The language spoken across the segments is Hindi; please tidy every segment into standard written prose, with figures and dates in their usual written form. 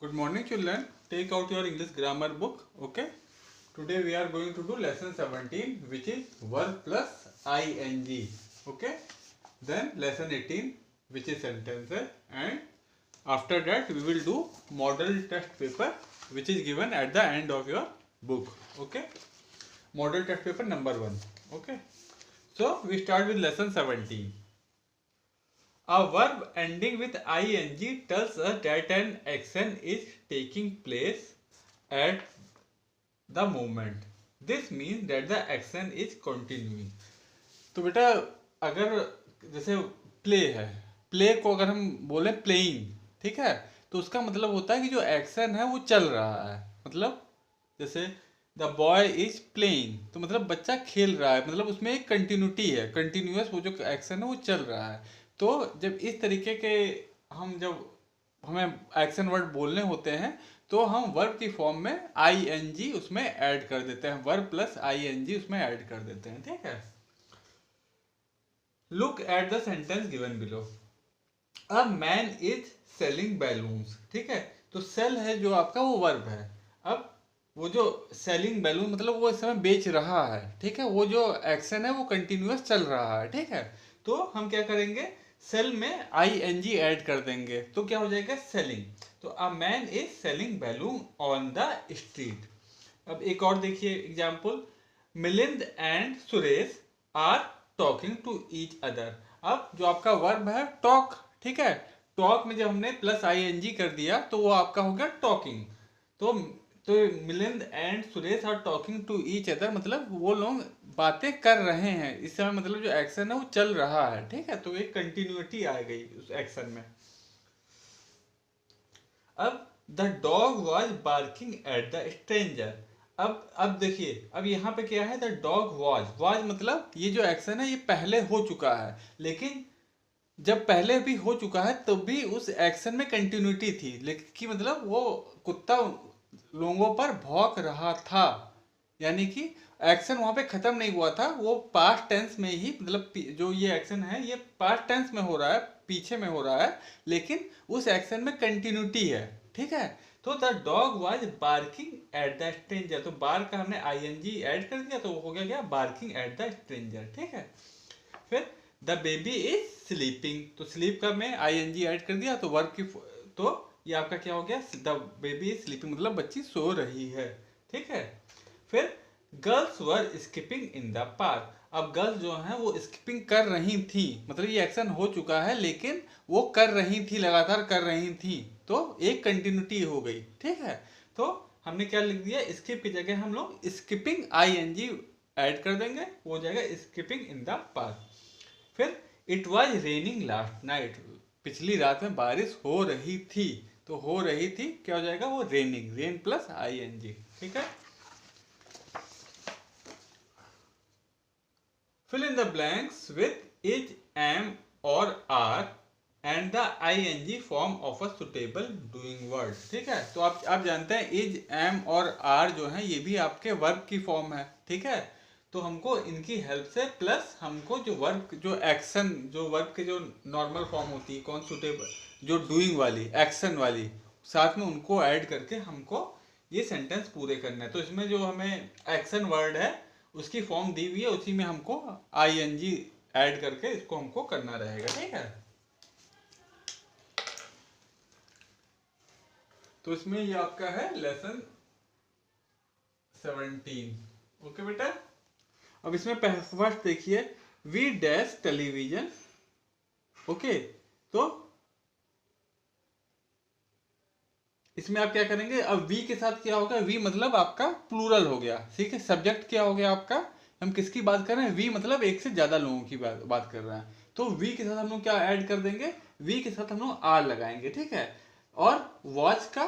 Good morning, children. Take out your English grammar book. Okay. Today we are going to do lesson 17, which is verb plus ing. Okay. Then lesson 18, which is sentences, and after that we will do model test paper, which is given at the end of your book. Okay. Model test paper number 1. Okay. So we start with lesson 17. A verb ending with ing tells us that an action is taking place at the moment. This means that the action is continuing. तो बेटा अगर जैसे प्ले है, प्ले को अगर हम बोले प्लेइंग, ठीक है, तो उसका मतलब होता है कि जो एक्शन है वो चल रहा है. मतलब जैसे द बॉय इज प्लेइंग, तो मतलब बच्चा खेल रहा है, मतलब उसमें एक कंटिन्यूटी है, कंटिन्यूअस वो जो एक्शन है वो चल रहा है. तो जब इस तरीके के हम जब हमें एक्शन वर्ड बोलने होते हैं तो हम वर्ब की फॉर्म में आई एन जी उसमें ऐड कर देते हैं, verb plus I N G उसमें ऐड कर देते हैं. ठीक है. Look at the sentence given below. A man is selling balloons. ठीक है, तो सेल है जो आपका वो वर्ब है. अब वो जो सेलिंग बैलून मतलब वो इस समय बेच रहा है. ठीक है, वो जो एक्शन है वो कंटिन्यूअस चल रहा है. ठीक है, तो हम क्या करेंगे, सेल में आई एन जी ऐड कर देंगे तो क्या हो जाएगा, सेलिंग. तो a man is selling balloon on the street. अब एक और देखिए example. Milind and Suresh are talking to each other. अब जो आपका वर्ब है टॉक, ठीक है, टॉक में जब हमने प्लस आई एन जी कर दिया तो वो आपका हो गया टॉकिंग. तो Milind and Suresh are talking to each other मतलब वो लोग बातें कर रहे हैं इस समय, मतलब जो एक्शन है वो चल रहा है. ठीक है, तो एक कंटिन्यूटी आ गई उस एक्शन में. अब the dog was barking at the stranger. अब देखिए, अब यहाँ पे क्या है, द डॉग वॉज. वॉज मतलब ये जो एक्शन है ये पहले हो चुका है, लेकिन जब पहले भी हो चुका है तो भी उस एक्शन में कंटिन्यूटी थी, लेकिन कि मतलब वो कुत्ता लोगों पर भौंक रहा था, यानी कि एक्शन वहां पे खत्म नहीं हुआ था, वो पास्ट टेंस में ही, मतलब जो ये एक्शन है ये पास्ट टेंस में हो रहा है, पीछे में हो रहा है, लेकिन उस एक्शन में कंटिन्यूटी है. ठीक है, तो the dog was barking at the stranger. तो बार का हमने आई एन जी ऐड कर दिया तो हो गया क्या, बार्किंग एट द स्ट्रेंजर. ठीक है. फिर द बेबी इज स्लीपिंग. तो स्लीप का मैं आई एन जी ऐड कर दिया तो वर्ब की तो ये आपका क्या हो गया, द बेबी इज स्लीपिंग मतलब बच्ची सो रही है. ठीक है. फिर girls were skipping in the park. अब गर्ल्स जो हैं वो स्किपिंग कर रही थी, मतलब ये एक्शन हो चुका है लेकिन वो कर रही थी, लगातार कर रही थी, तो एक कंटिन्यूटी हो गई. ठीक है, तो हमने क्या लिख दिया, स्किप की जगह हम लोग skipping I N G add कर देंगे, वो हो जाएगा स्किपिंग इन द पार्क. फिर it was raining last night. पिछली रात में बारिश हो रही थी, तो हो रही थी क्या हो जाएगा, वो raining, rain plus I N G. ठीक है. Fill in the blanks with is, am or are and the ing form of a suitable doing word. ठीक है, तो आप जानते हैं is, am और are जो है ये भी आपके वर्ब की फॉर्म है. ठीक है, तो हमको इनकी हेल्प से प्लस हमको जो वर्ब, जो एक्शन, जो वर्ब के जो नॉर्मल फॉर्म होती है, कौन सुटेबल, जो डूइंग वाली, एक्शन वाली, साथ में उनको ऐड करके हमको ये सेंटेंस पूरे करना है. तो इसमें जो हमें एक्शन वर्ड है उसकी फॉर्म दी हुई है, उसी में हमको आई एन जी ऐड करके इसको हमको करना रहेगा. ठीक है, तो इसमें ये आपका है लेसन 17. ओके बेटा. अब इसमें फर्स्ट देखिए, वी डैश टेलीविजन. ओके, तो इसमें आप क्या करेंगे, अब वी के साथ क्या होगा, वी मतलब आपका प्लूरल हो गया. ठीक है, सब्जेक्ट क्या हो गया आपका, हम किसकी बात कर रहे हैं, वी मतलब एक से ज्यादा लोगों की बात कर रहे हैं, तो वी के साथ हम लोग क्या ऐड कर देंगे, वी के साथ हम लोग आर लगाएंगे. ठीक है, और वॉच का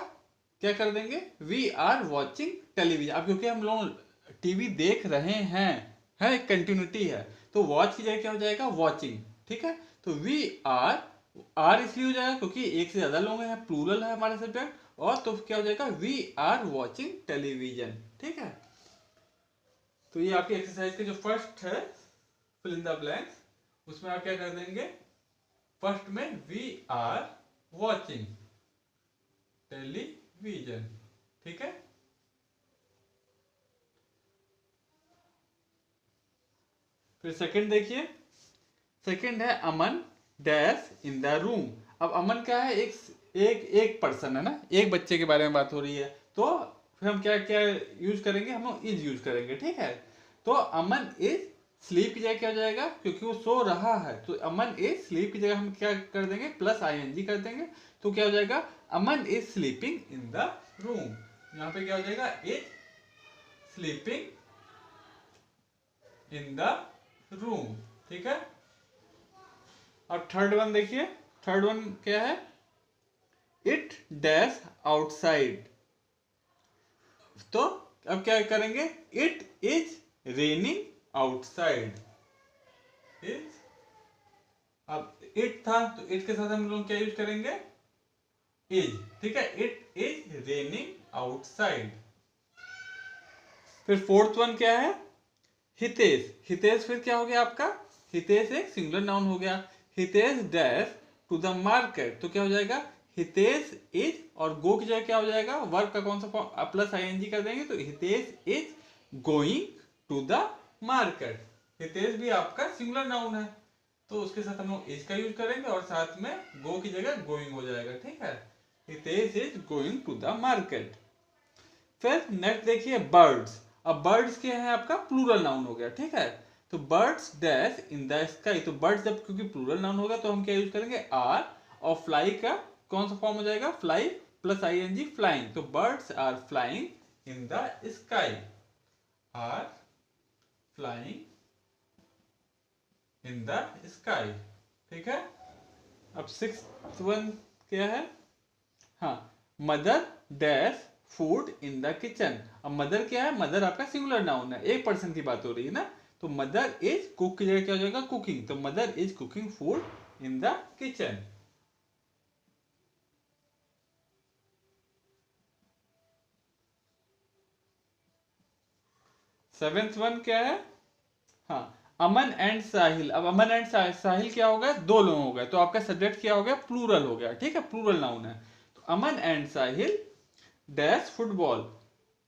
क्या कर देंगे, वी आर वॉचिंग टेलीविजन. अब क्योंकि हम लोग टीवी देख रहे हैं, है एक कंटिन्यूटी है, तो वॉच की जगह क्या हो जाएगा, वॉचिंग. ठीक है, तो वी आर, आर इसलिए हो जाएगा क्योंकि एक से ज्यादा लोग हैं, प्लूरल है हमारे सब्जेक्ट, और तो क्या हो जाएगा, वी आर वॉचिंग टेलीविजन. ठीक है, तो ये आपकी एक्सरसाइज के जो फर्स्ट है फिल इन द ब्लैंक्स, उसमें आप क्या कर देंगे, फर्स्ट में वी आर वॉचिंग. टेलीविजन। ठीक है, फिर सेकंड देखिए, सेकंड है अमन डैश इन द रूम। अब अमन क्या है, एक पर्सन है ना, एक बच्चे के बारे में बात हो रही है, तो फिर हम क्या क्या यूज करेंगे, हम लोग इज यूज करेंगे। ठीक है, तो अमन इज स्लीप की जगह क्या हो जाएगा, क्योंकि वो सो रहा है तो अमन इज स्लीप की जगह हम क्या कर देंगे, प्लस आईएनजी कर देंगे, तो क्या हो जाएगा, Aman is sleeping in the room. यहाँ पे क्या हो जाएगा, is sleeping in the room. ठीक है, अब थर्ड वन देखिए, थर्ड वन क्या है, इट डैश आउटसाइड। तो अब क्या करेंगे, it is raining outside. Is, अब इट था तो इट के साथ हम लोग क्या यूज करेंगे, इज। ठीक है, इट इज रेनिंग आउटसाइड। फिर फोर्थ वन क्या है, हितेश। हितेश फिर क्या हो गया आपका, हितेश एक सिंगुलर नाउन हो गया। Hitesh dash to the market, तो क्या हो जाएगा, हितेश इज, और गो की जगह क्या हो जाएगा, वर्ब का कौन सा फॉर्म, प्लस आईएनजी कर देंगे, तो Hitesh is going to the market. Hitesh भी आपका सिंगुलर नाउन है, तो उसके साथ हम लोग इज का यूज करेंगे और साथ में गो की जगह गोइंग हो जाएगा। ठीक है, Hitesh is going to the market. फिर नेक्स्ट देखिए बर्ड्स। अब बर्ड्स क्या है आपका, प्लूरल नाउन हो गया। ठीक है, तो birds dash in the sky, तो बर्ड्स जब क्योंकि प्लूरल नाउन होगा तो हम क्या यूज करेंगे, आर, और फ्लाई का कौन सा फॉर्म हो जाएगा, फ्लाई प्लस आईएनजी, फ्लाइंग। तो birds are flying in the sky, are flying in the sky. ठीक है, अब सिक्स्थ वन क्या है, हाँ, mother dash food in the kitchen. अब मदर क्या है, मदर आपका सिंगुलर नाउन है, एक पर्सन की बात हो रही है ना, तो मदर इज कुक की जगह क्या हो जाएगा, कुकिंग। तो mother is cooking food in the kitchen. Seventh one क्या है, हाँ, अमन एंड साहिल। अब अमन एंड साहिल क्या हो गया, दो लोग हो गए, तो आपका सब्जेक्ट क्या हो गया, प्लूरल हो गया। ठीक है, प्लूरल नाउन है, तो Aman and Sahil dash football.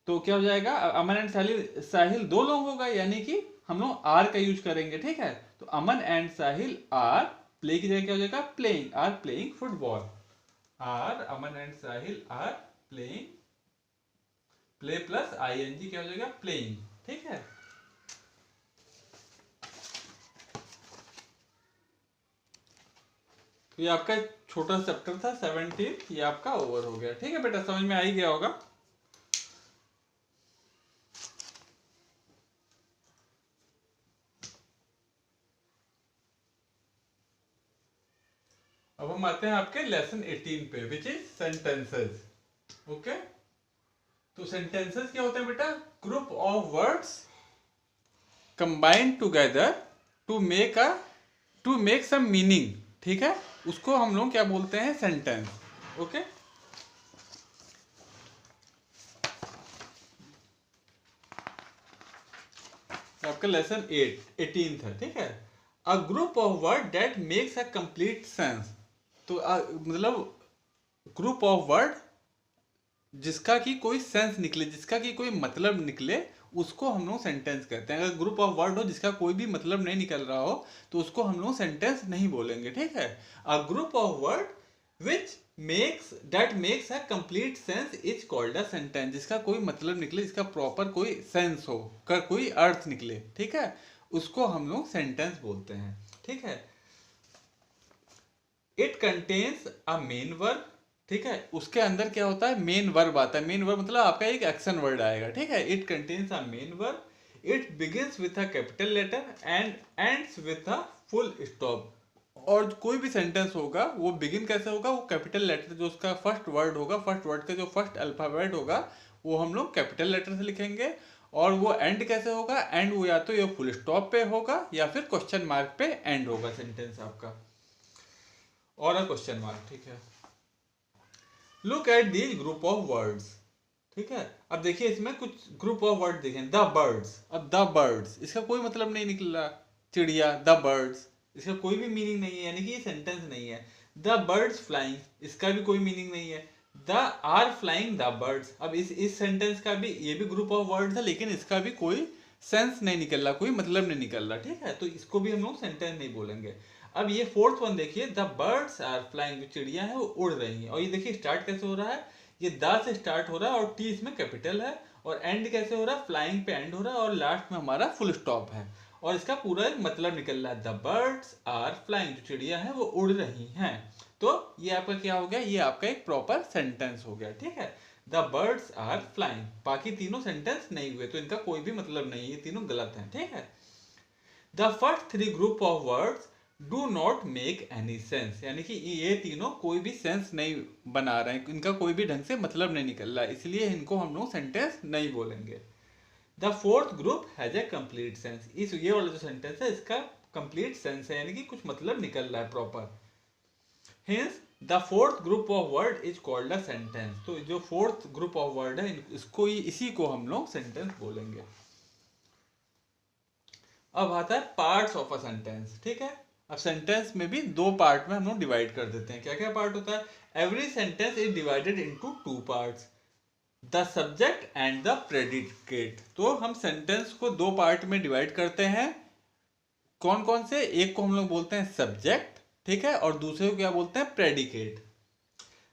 तो क्या हो जाएगा, अमन एंड साहिल, साहिल दो लोग होगा, यानी कि हम लोग आर का यूज करेंगे। ठीक है, तो Aman and Sahil are, play की जगह क्या हो जाएगा, playing, are playing football. Are, Aman and Sahil are playing, play plus ING क्या हो जाएगा, प्लेइंग। ठीक है, तो ये आपका छोटा चैप्टर था 17, ये आपका ओवर हो गया। ठीक है बेटा, समझ में आ ही गया होगा। अब हम आते हैं आपके लेसन 18 पे, विच इज सेंटेंसेस। ओके, तो सेंटेंसेस क्या होते हैं बेटा, group of words combined together to make some meaning. ठीक है, उसको हम लोग क्या बोलते हैं, सेंटेंस। ओके, आपका लेसन 18 था। ठीक है, a group of word that makes a complete sense. तो मतलब ग्रुप ऑफ वर्ड जिसका कि कोई सेंस निकले, जिसका कि कोई मतलब निकले, उसको हम लोग सेंटेंस कहते हैं। अगर ग्रुप ऑफ वर्ड हो जिसका कोई भी मतलब नहीं निकल रहा हो तो उसको हम लोग सेंटेंस नहीं बोलेंगे। ठीक है, a group of word which makes a complete sense is called a sentence. जिसका कोई मतलब निकले, जिसका प्रॉपर कोई सेंस हो, का कोई अर्थ निकले, ठीक है, उसको हम लोग सेंटेंस बोलते हैं। ठीक है, it contains a main verb. ठीक है, उसके अंदर क्या होता है, मेन वर्ब आता है। मेन वर्ब मतलब आपका एक एक्शन वर्ड आएगा। ठीक है, it contains a main verb, it begins with a capital letter and ends with a full stop. और कोई भी सेंटेंस होगा वो बिगिन कैसे होगा, वो कैपिटल लेटर, जो उसका फर्स्ट वर्ड होगा, फर्स्ट वर्ड का जो फर्स्ट अल्फाबेट होगा वो हम लोग कैपिटल लेटर से लिखेंगे। और वो एंड कैसे होगा, एंड वो या तो ये फुल स्टॉप पे होगा या फिर क्वेश्चन मार्क पे एंड होगा सेंटेंस आपका, और अ क्वेश्चन मार्क। ठीक है, look at these group of words. ठीक है, अब देखिए इसमें कुछ ग्रुप ऑफ वर्ड देखें, द बर्ड्स। अब द बर्ड्स इसका कोई मतलब नहीं निकल रहा, चिड़िया, द बर्ड्स, इसका कोई भी मीनिंग नहीं है, यानी कि ये सेंटेंस नहीं है। द बर्ड्स फ्लाइंग, इसका भी कोई मीनिंग नहीं है। The are flying the birds. अब इस सेंटेंस का भी, ये भी ग्रुप ऑफ वर्ड्स है, लेकिन इसका भी कोई सेंस नहीं निकल रहा, कोई मतलब नहीं निकल रहा, ठीक है, तो इसको भी हम लोग सेंटेंस नहीं बोलेंगे। अब ये फोर्थ वन देखिए, द बर्ड्स आर फ्लाइंग, जो चिड़िया है वो उड़ रही हैं, और ये देखिए स्टार्ट कैसे हो रहा है, ये द से स्टार्ट हो रहा है और टी इसमें कैपिटल है, और एंड कैसे हो रहा है, फ्लाइंग पे एंड हो रहा है, और लास्ट में हमारा फुल स्टॉप है, और इसका पूरा एक मतलब निकल रहा है, द बर्ड्स आर फ्लाइंग, जो चिड़िया है वो उड़ रही हैं। तो ये आपका क्या हो गया, ये आपका एक प्रॉपर सेंटेंस हो गया, ठीक है। द बर्ड्स आर फ्लाइंग, बाकी तीनों सेंटेंस नहीं हुए, तो इनका कोई भी मतलब नहीं है, ये तीनों गलत हैं, ठीक है। The first three group of words do not make any sense, यानी कि ये तीनों कोई भी सेंस नहीं बना रहे हैं, इनका कोई भी ढंग से मतलब नहीं निकल रहा है, इसलिए इनको हम लोग सेंटेंस नहीं बोलेंगे। The fourth group has a complete sense, इस ये वाला जो सेंटेंस है इसका कंप्लीट सेंस है, यानी कि कुछ मतलब निकल रहा है proper. Hence, the fourth group of word is called a sentence. तो जो फोर्थ ग्रुप ऑफ वर्ड है इसको इसी को हम लोग सेंटेंस बोलेंगे। अब आता है पार्ट्स ऑफ अ सेंटेंस, ठीक है। अब सेंटेंस में भी दो पार्ट में हम लोग डिवाइड कर देते हैं। क्या क्या पार्ट होता है? Every sentence is divided into two parts, the subject and the predicate. तो हम सेंटेंस को दो पार्ट में डिवाइड करते हैं। कौन कौन से? एक को हम लोग बोलते हैं सब्जेक्ट, ठीक है, और दूसरे को क्या बोलते हैं? प्रेडिकेट।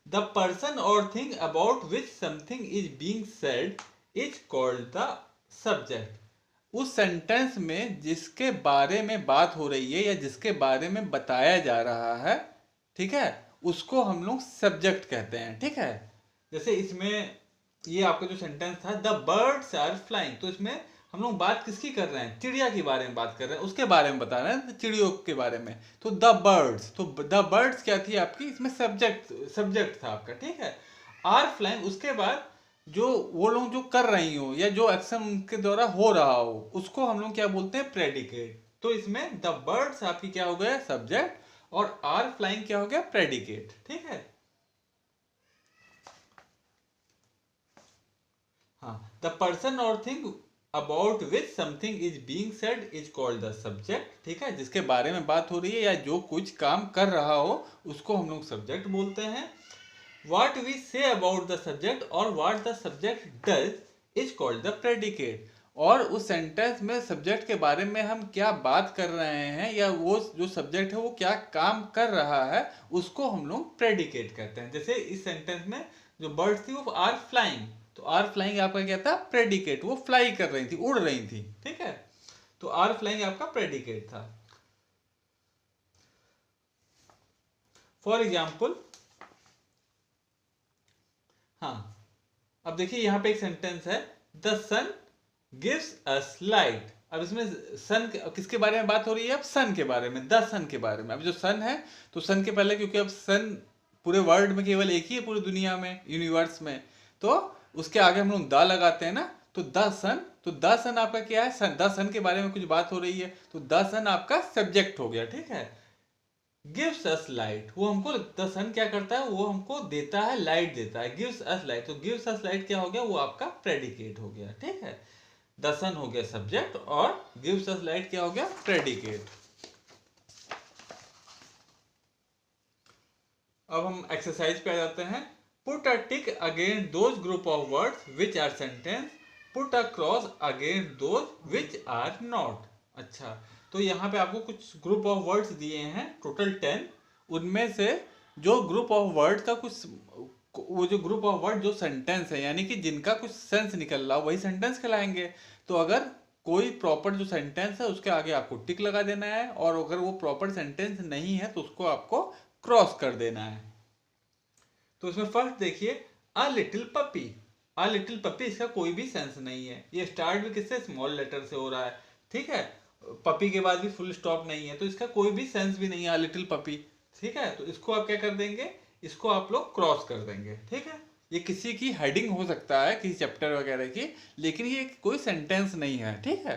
द पर्सन और thing about which something is being said is called the subject. उस सेंटेंस में जिसके बारे में बात हो रही है या जिसके बारे में बताया जा रहा है, ठीक है, उसको हम लोग सब्जेक्ट कहते हैं, ठीक है। जैसे इसमें ये आपका जो सेंटेंस था, द बर्ड्स आर फ्लाइंग, तो इसमें हम लोग बात किसकी कर रहे हैं? चिड़िया के बारे में बात कर रहे हैं, उसके बारे में बता रहे हैं, चिड़ियों के बारे में। तो द बर्ड्स, तो द बर्ड्स क्या थी आपकी? इसमें सब्जेक्ट था आपका, ठीक है। आर फ्लाइंग, उसके बाद जो वो लोग जो कर रही हो या जो एक्शन उनके द्वारा हो रहा हो, उसको हम लोग क्या बोलते हैं? प्रेडिकेट। तो इसमें द बर्ड्स आपकी क्या हो गया? सब्जेक्ट, और आर फ्लाइंग क्या हो गया? प्रेडिकेट, ठीक है। हाँ, द पर्सन और thing about which something is being said is called the subject, ठीक है, जिसके बारे में बात हो रही है या जो कुछ काम कर रहा हो उसको हम लोग सब्जेक्ट बोलते हैं। What we say about the subject और what the subject does is called the predicate। और उस सेंटेंस में सब्जेक्ट के बारे में हम क्या बात कर रहे हैं या वो जो सब्जेक्ट है वो क्या काम कर रहा है, उसको हम लोग प्रेडिकेट कहते हैं। जैसे इस सेंटेंस में जो बर्ड्स थी वो आर फ्लाइंग, तो आर फ्लाइंग आपका क्या था? प्रेडिकेट, वो फ्लाई कर रही थी, उड़ रही थी, ठीक है, तो आर फ्लाइंग आपका प्रेडिकेट था। फॉर एग्जाम्पल, हाँ, अब देखिए यहाँ पे एक सेंटेंस है, the sun gives us light. अब इसमें सन किसके बारे में बात हो रही है? अब सन के बारे में, द सन के बारे में। अब जो सन है, तो सन के पहले, क्योंकि अब सन पूरे वर्ल्ड में केवल एक ही है, पूरी दुनिया में, यूनिवर्स में, तो उसके आगे हम लोग द लगाते हैं ना, तो द सन, तो द सन आपका क्या है? सन, द सन के बारे में कुछ बात हो रही है, तो द सन आपका सब्जेक्ट हो गया, ठीक है। गिव्स अस लाइट, वो हमको, द सन क्या करता है? वो हमको देता है, लाइट देता है, गिव्स अस लाइट, तो गिव्स अस लाइट क्या हो गया? वो आपका प्रेडिकेट हो गया, ठीक है। द सन हो गया सब्जेक्ट और गिव्स अस लाइट क्या हो गया? प्रेडिकेट। अब हम एक्सरसाइज पे आ जाते हैं। Put a tick against those group of words which are sentence, put a cross against those which are not. अच्छा, तो यहाँ पे आपको कुछ ग्रुप ऑफ वर्ड्स दिए हैं, टोटल 10। उनमें से जो ग्रुप ऑफ वर्ड का कुछ, वो जो ग्रुप ऑफ वर्ड जो सेंटेंस है, यानी कि जिनका कुछ सेंस निकल रहा, वही सेंटेंस कहलाएंगे। तो अगर कोई प्रॉपर जो सेंटेंस है उसके आगे आपको टिक लगा देना है, और अगर वो प्रॉपर सेंटेंस नहीं है तो उसको आपको क्रॉस कर देना है। तो इसमें फर्स्ट देखिए, अ लिटिल पपी। अ लिटिल पपी, इसका कोई भी सेंस नहीं है, ये स्टार्ट भी किससे? स्मॉल लेटर से हो रहा है, ठीक है। पपी के बाद भी फुल स्टॉप नहीं है, तो इसका कोई भी सेंस भी नहीं है, अ लिटिल पपी, ठीक है। तो इसको आप क्या कर देंगे? इसको आप लोग क्रॉस कर देंगे, ठीक है। ये किसी की हेडिंग हो सकता है, किसी चैप्टर वगैरह की, लेकिन ये कोई सेंटेंस नहीं है, ठीक है।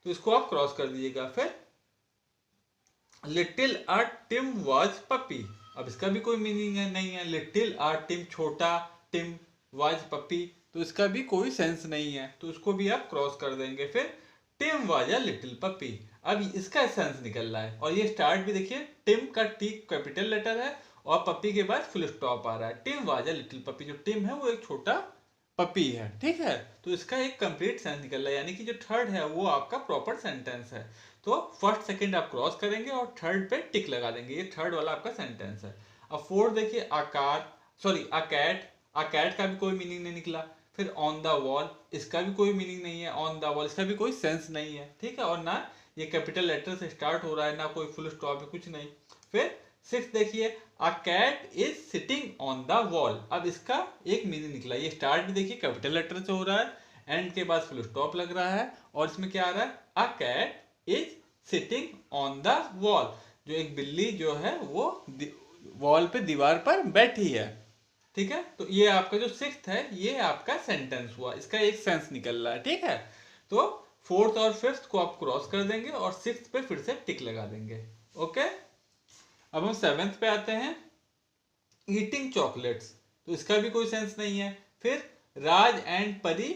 तो इसको आप क्रॉस कर दीजिएगा। फिर little a team was puppy, अब इसका भी कोई मीनिंग है नहीं है। लिटिल अ टिम, छोटा, टिम वाज पपी, तो इसका भी कोई सेंस नहीं है, तो इसको भी आप क्रॉस कर देंगे। फिर Tim was a little puppy, अब इसका सेंस निकल रहा है, और ये स्टार्ट भी देखिए, टिम का टी कैपिटल लेटर है और पपी के बाद फुल स्टॉप आ रहा है। Tim was a little puppy, जो टिम है वो एक छोटा पपी है, ठीक है। तो इसका एक कंप्लीट सेंस निकल रहा है, यानी कि जो थर्ड है वो आपका प्रॉपर सेंटेंस है। तो फर्स्ट सेकंड आप क्रॉस करेंगे और थर्ड पे टिक लगा देंगे, ये थर्ड वाला आपका सेंटेंस है। अब फोर्थ देखिए, आ कैट का भी कोई मीनिंग नहीं निकला। फिर ऑन द वॉल, इसका भी कोई मीनिंग नहीं है। ऑन द वॉल, इसका भी कोई सेंस नहीं है, ठीक है। और ना ये कैपिटल लेटर से स्टार्ट हो रहा है, ना कोई फुल स्टॉप है, कुछ नहीं। फिर सिक्स देखिए, a cat is sitting on the wall. अब इसका एक मीनिंग निकला, ये स्टार्ट भी देखिए कैपिटल लेटर से हो रहा है, एंड के बाद फुल स्टॉप लग रहा है, और इसमें क्या आ रहा है, a cat is sitting on the wall. जो एक बिल्ली जो है वो वॉल पे, दीवार पर बैठी है, ठीक है। तो ये आपका जो सिक्स्थ है ये आपका सेंटेंस हुआ, इसका एक सेंस निकल रहा है, ठीक है। तो फोर्थ और फिफ्थ को आप क्रॉस कर देंगे और सिक्स्थ पे फिर से टिक लगा देंगे, ओके। अब हम सेवेंथ पे आते हैं, ईटिंग चॉकलेट्स। तो इसका भी कोई सेंस नहीं है। फिर राज एंड परी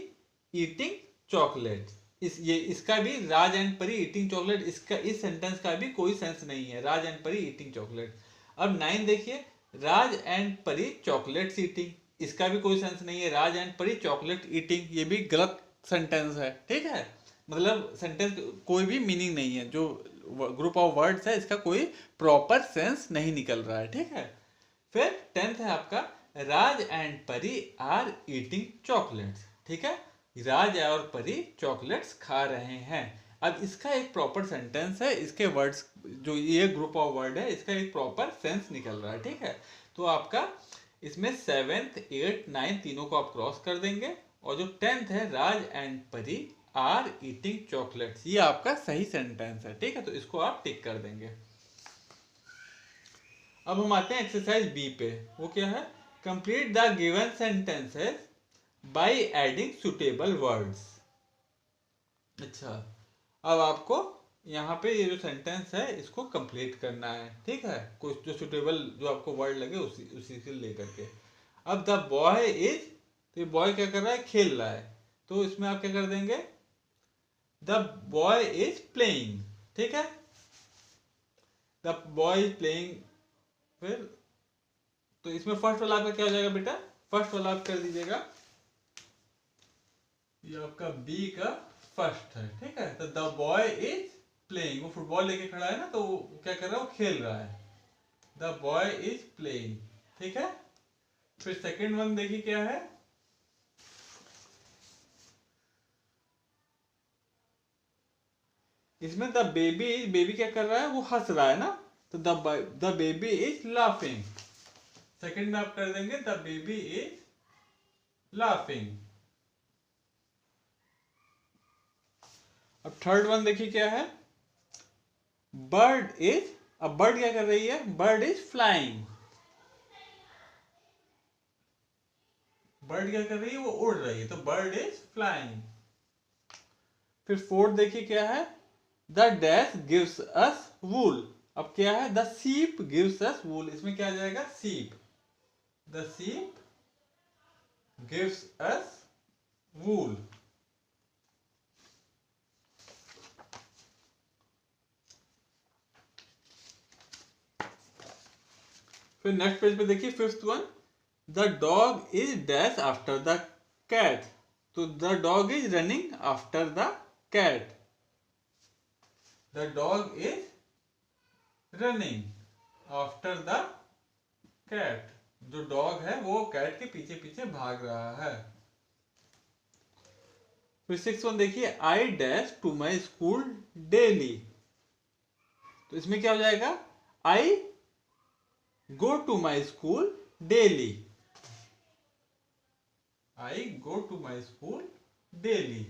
ईटिंग चॉकलेट्स, इसका भी राज एंड परी ईटिंग चॉकलेट, इसका इस सेंटेंस का भी कोई सेंस नहीं है, राज एंड परी ईटिंग चॉकलेट। अब नाइन देखिए, राज एंड परी चॉकलेट्स ईटिंग, इसका भी कोई सेंस नहीं है, राज एंड परी चॉकलेट ईटिंग, ये भी गलत सेंटेंस है, ठीक है। मतलब सेंटेंस कोई भी मीनिंग नहीं है, जो ग्रुप ऑफ वर्ड्स है इसका कोई प्रॉपर सेंस नहीं निकल रहा है, ठीक है। फिर टेंथ है आपका, राज एंड परी आर ईटिंग चॉकलेट्स, ठीक है। राज और परी चॉकलेट्स खा रहे हैं। अब इसका एक प्रॉपर सेंटेंस है, इसके वर्ड्स जो ये ग्रुप ऑफ वर्ड है इसका एक प्रॉपर सेंस निकल रहा है, ठीक है। तो आपका इसमें सेवेंथ एट नाइन तीनों को आप क्रॉस कर देंगे, और जो टेंथ है, राज एंड परी आर ईटिंग चॉकलेट्स, ये आपका सही सेंटेंस है, ठीक है। तो इसको आप टिक कर देंगे। अब हम आते हैं एक्सरसाइज बी पे, वो क्या है, complete the given sentences by adding suitable words. अच्छा, अब आपको यहाँ पे ये जो सेंटेंस है इसको कंप्लीट करना है, ठीक है। कुछ जो सुटेबल जो आपको वर्ड लगे उसी उसी से लेकर के। अब द बॉय इज, तो ये बॉय क्या कर रहा है, खेल रहा है, तो इसमें आप क्या कर देंगे, द बॉय इज प्लेइंग, ठीक है। The boy is playing. फिर तो इसमें फर्स्ट वाला आपका क्या हो जाएगा बेटा, फर्स्ट वाला आप कर दीजिएगा, ये आपका बी का फर्स्ट है, ठीक है। तो द बॉय इज प्लेइंग, वो फुटबॉल लेके खड़ा है ना, तो वो क्या कर रहा है, वो खेल रहा है। द बॉय इज प्लेइंग, ठीक है। फिर सेकंड वन देखिए क्या है, इसमें द बेबी, बेबी क्या कर रहा है, वो हंस रहा है ना, तो the baby is laughing. Second में आप कर देंगे द बेबी इज लाफिंग। अब थर्ड वन देखिए क्या है, बर्ड इज, अब बर्ड क्या कर रही है, बर्ड इज फ्लाइंग। बर्ड क्या कर रही है, वो उड़ रही है, तो बर्ड इज फ्लाइंग। फिर फोर्थ देखिए क्या है, द डैश गिव्स अस वूल। अब क्या है, द सीप गिव्स अस वूल, इसमें क्या आ जाएगा, सीप। द सीप गिव्स अस वूल। फिर नेक्स्ट पेज पे देखिए fifth one, the dog is dash after the cat. तो the dog is running after the cat. The dog is running after the cat, जो डॉग है वो कैट के पीछे पीछे भाग रहा है। फिर सिक्स वन देखिए, I dash to my school daily. तो इसमें क्या हो जाएगा, I go to my school daily. I go to my school daily.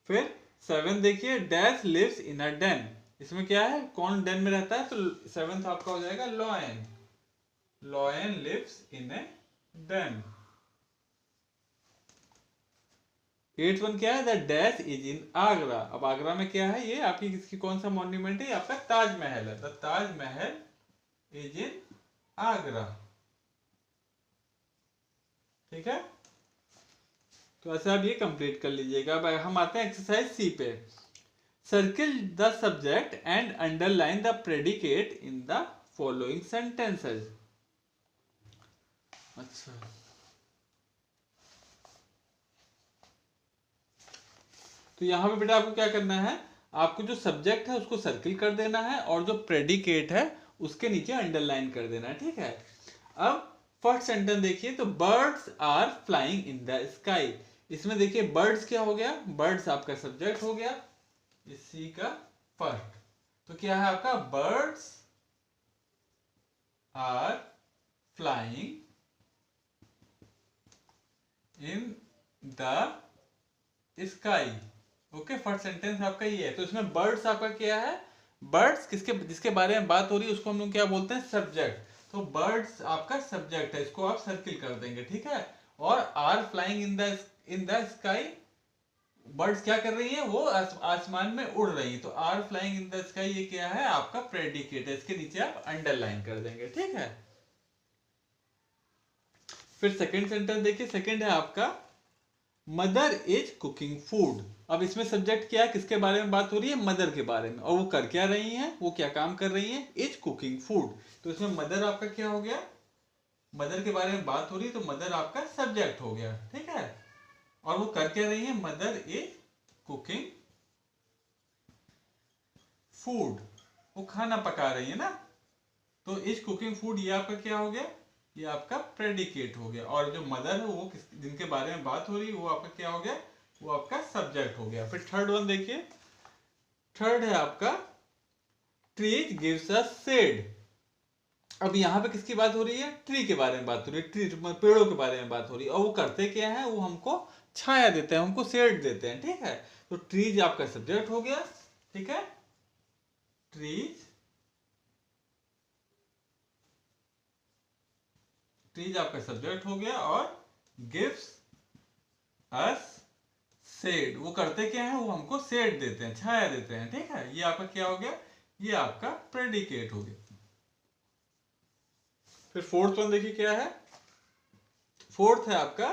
फिर सेवन देखिए, dash lives in a den. इसमें क्या है, कौन डेन में रहता है, तो सेवेंथ आपका हो जाएगा lion. Lion lives in a den. Eight one क्या है, the dash is in Agra. अब आगरा में क्या है, ये आपकी किसकी कौन सा मॉन्यूमेंट है, आपका ताजमहल है, the Taj Mahal is in Agra, ठीक है। तो ऐसे आप ये कंप्लीट कर लीजिएगा। अब हम आते हैं एक्सरसाइज सी पे। Circle the subject and underline the predicate in the following sentences. अच्छा, तो यहाँ पे बेटा आपको क्या करना है, आपको जो सब्जेक्ट है उसको सर्किल कर देना है और जो प्रेडिकेट है उसके नीचे अंडरलाइन कर देना है, ठीक है। अब फर्स्ट सेंटेंस देखिए, तो birds are flying in the sky. इसमें देखिए बर्ड्स क्या हो गया, बर्ड्स आपका सब्जेक्ट हो गया इसी का फर्स्ट। तो क्या है आपका, birds are flying in the sky. Okay, first sentence आपका ये है। तो इसमें बर्ड्स आपका क्या है, बर्ड्स किसके जिसके बारे में बात हो रही है उसको हम लोग क्या बोलते हैं, सब्जेक्ट। तो बर्ड्स आपका सब्जेक्ट है, इसको आप सर्किल कर देंगे, ठीक है। और are flying in the sky, birds क्या कर रही हैं, वो आसमान में उड़ रही हैं। तो are flying in the sky ये क्या है आपका प्रेडिकेट है, इसके नीचे आप अंडरलाइन कर देंगे, ठीक है। फिर सेकंड सेंटेंस देखिए, सेकंड है आपका मदर इज कुकिंग फूड। अब इसमें सब्जेक्ट क्या है, किसके बारे में बात हो रही है, मदर के बारे में। और वो कर क्या रही हैं, वो क्या काम कर रही हैं, इज कुकिंग फूड। तो इसमें मदर आपका क्या हो गया, मदर के बारे में बात हो रही है, तो मदर आपका सब्जेक्ट हो गया, ठीक है। और वो कर क्या रही है, मदर इज कुकिंग फूड, वो खाना पका रही है ना। तो इज कुकिंग फूड ये आपका क्या हो गया, ये आपका प्रेडिकेट हो गया। और जो मदर है वो जिनके बारे में बात हो रही है वो आपका क्या हो गया, वो आपका सब्जेक्ट हो गया। फिर थर्ड वन देखिए, थर्ड है आपका ट्रीज गिव्स अस शेड। अब यहाँ पे किसकी बात हो रही है, ट्री के बारे में बात हो रही है, ट्री पेड़ों के बारे में बात हो रही है। और वो करते क्या है, वो हमको छाया देते हैं, हमको शेड देते हैं, ठीक है। तो ट्रीज आपका सब्जेक्ट हो गया, ठीक है। ट्रीज, ट्रीज आपका सब्जेक्ट हो गया। और गिव्स अस शेड, वो करते क्या है, वो हमको शेड देते हैं, छाया देते हैं, ठीक है। ये आपका क्या हो गया, ये आपका प्रेडिकेट हो गया। फिर फोर्थ वन देखिए क्या है, फोर्थ है आपका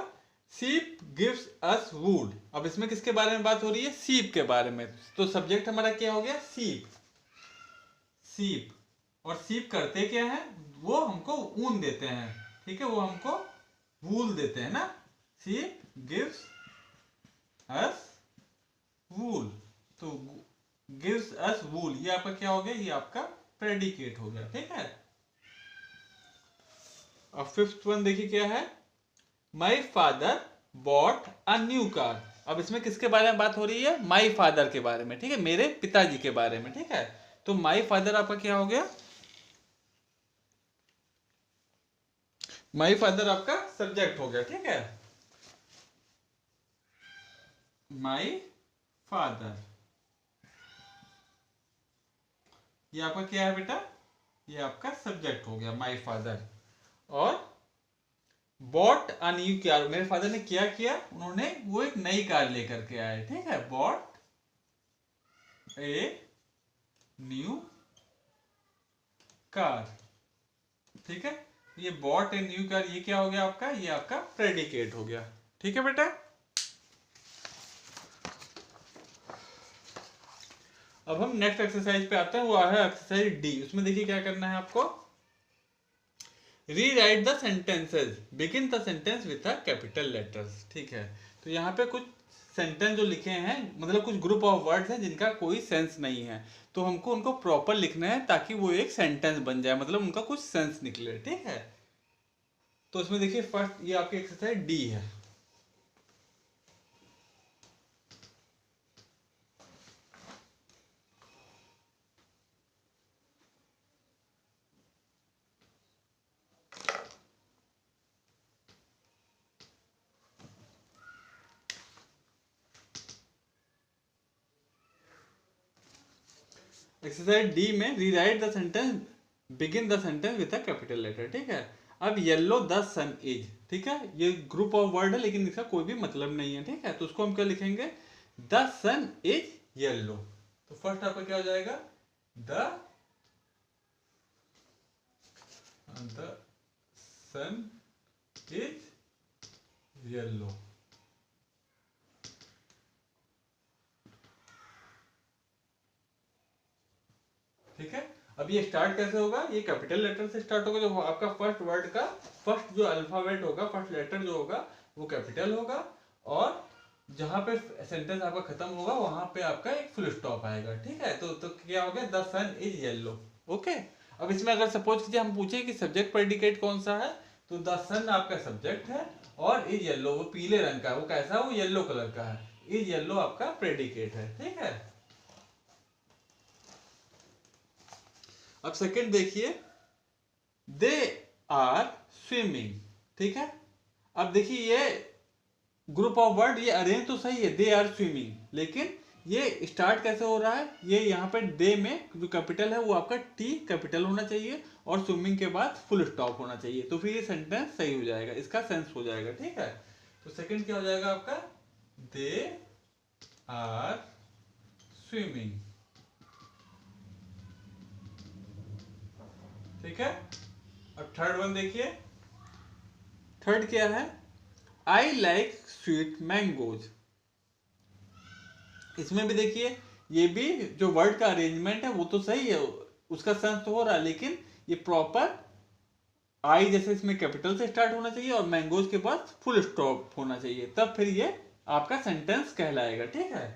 सीप गिव्स अस वुड। अब इसमें किसके बारे में बात हो रही है, सीप के बारे में। तो सब्जेक्ट हमारा क्या हो गया, सीप, सीप। और सीप करते क्या है, वो हमको ऊन देते हैं, ठीक है, वो हमको वूल देते हैं ना। सीप गिव्स अस वूल, तो गिव्स अस वूल ये आपका क्या हो गया, ये आपका प्रेडिकेट हो गया, ठीक है। अब फिफ्थ वन देखिए क्या है, my father bought a new car. अब इसमें किसके बारे में बात हो रही है, माई फादर के बारे में, ठीक है, मेरे पिताजी के बारे में, ठीक है। तो माई फादर आपका क्या हो गया, माई फादर आपका सब्जेक्ट हो गया, ठीक है। माई फादर ये आपका क्या है बेटा, ये आपका सब्जेक्ट हो गया माई फादर। और बॉट अ न्यू कार, मेरे फादर ने क्या किया, उन्होंने वो एक नई कार लेकर के आए, ठीक है। बॉट ए न्यू कार, ठीक है। ये बॉट ए न्यू कार ये क्या हो गया आपका, ये आपका प्रेडिकेट हो गया, ठीक है बेटा। अब हम नेक्स्ट एक्सरसाइज पे आते हैं, वो है एक्सरसाइज डी। उसमें देखिए क्या करना है आपको, rewrite the sentences, begin the sentence with a capital letters, ठीक है। तो यहाँ पे कुछ सेंटेंस जो लिखे हैं, मतलब कुछ ग्रुप ऑफ वर्ड्स हैं जिनका कोई सेंस नहीं है, तो हमको उनको प्रॉपर लिखना है ताकि वो एक सेंटेंस बन जाए, मतलब उनका कुछ सेंस निकले, ठीक है। तो उसमें देखिए फर्स्ट ये आपकी एक्सरसाइज डी है। एक्सरसाइज डी में rewrite the sentence, begin the sentence with a capital letter, ठीक है। अब येलो द सन इज, ठीक है, ये ग्रुप ऑफ वर्ड है लेकिन इसका कोई भी मतलब नहीं है, ठीक है। तो उसको हम क्या लिखेंगे, द सन इज येलो। तो फर्स्ट आपका क्या हो जाएगा, द सन इज येलो। ठीक है। अब ये स्टार्ट कैसे होगा, ये कैपिटल लेटर से स्टार्ट होगा, जो आपका फर्स्ट वर्ड का फर्स्ट जो अल्फाबेट होगा, फर्स्ट लेटर जो होगा वो कैपिटल होगा, और जहां पे सेंटेंस आपका खत्म होगा वहां पे आपका एक फुल स्टॉप आएगा। ठीक है, तो क्या हो गया, the sun is yellow. Okay. अब इसमें अगर सपोज कीजिए हम पूछे कि सब्जेक्ट प्रेडिकेट कौन सा है, तो द सन आपका सब्जेक्ट है, और इज येलो वो पीले रंग का है, वो कैसा है, वो येलो कलर का है, इज येलो आपका प्रेडिकेट है। ठीक है। अब सेकंड देखिए, दे आर स्विमिंग। ठीक है। अब देखिए ये ग्रुप ऑफ वर्ड, ये अरेंज तो सही है, दे आर स्विमिंग, लेकिन ये स्टार्ट कैसे हो रहा है, ये यहाँ पे दे में जो कैपिटल है वो आपका टी कैपिटल होना चाहिए, और स्विमिंग के बाद फुल स्टॉप होना चाहिए, तो फिर ये सेंटेंस सही हो जाएगा, इसका सेंस हो जाएगा। ठीक है। तो सेकंड क्या हो जाएगा आपका, दे आर स्विमिंग। ठीक है। अब थर्ड वन देखिए, थर्ड क्या है, आई लाइक स्वीट मैंगोज। इसमें भी देखिए, ये भी जो वर्ड का अरेंजमेंट है वो तो सही है, उसका सेंस तो हो रहा है, लेकिन ये प्रॉपर आई जैसे इसमें कैपिटल से स्टार्ट होना चाहिए, और मैंगोज के बाद फुल स्टॉप होना चाहिए, तब फिर ये आपका सेंटेंस कहलाएगा। ठीक है।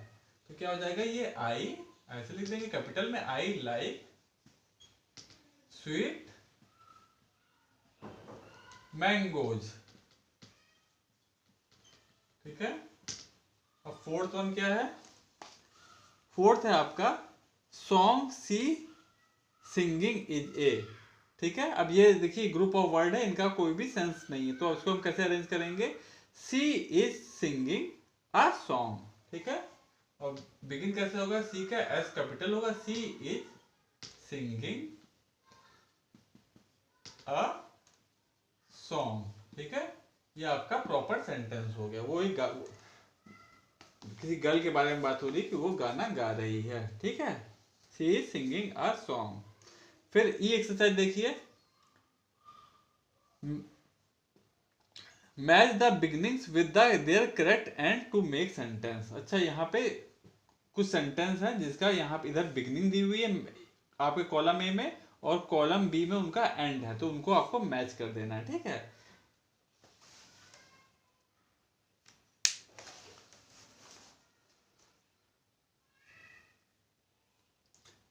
तो क्या हो जाएगा, ये आई ऐसे लिख देंगे कैपिटल में, आई लाइक स्वीट मैंगोज। ठीक है। अब फोर्थ वन क्या है, फोर्थ है आपका song she singing is a. ठीक है। अब ये देखिए ग्रुप ऑफ वर्ड है, इनका कोई भी सेंस नहीं है, तो उसको हम कैसे अरेंज करेंगे, सी इज सिंगिंग अ सॉन्ग। ठीक है। और बिगिन कैसे होगा, सी का एस कैपिटल होगा, सी इज सिंगिंग अ सॉन्ग। ठीक है। ये आपका प्रॉपर सेंटेंस हो गया, वो एक किसी गर्ल के बारे में बात हो रही कि वो गाना गा रही है। ठीक है। She is singing a song. फिर ई एक्सरसाइज देखिए, match the beginnings with the their correct end to make sentence. अच्छा, यहाँ पे कुछ सेंटेंस है जिसका यहाँ पे इधर बिगनिंग दी हुई है आपके कॉलम ए में, और कॉलम बी में उनका एंड है, तो उनको आपको मैच कर देना है। ठीक है।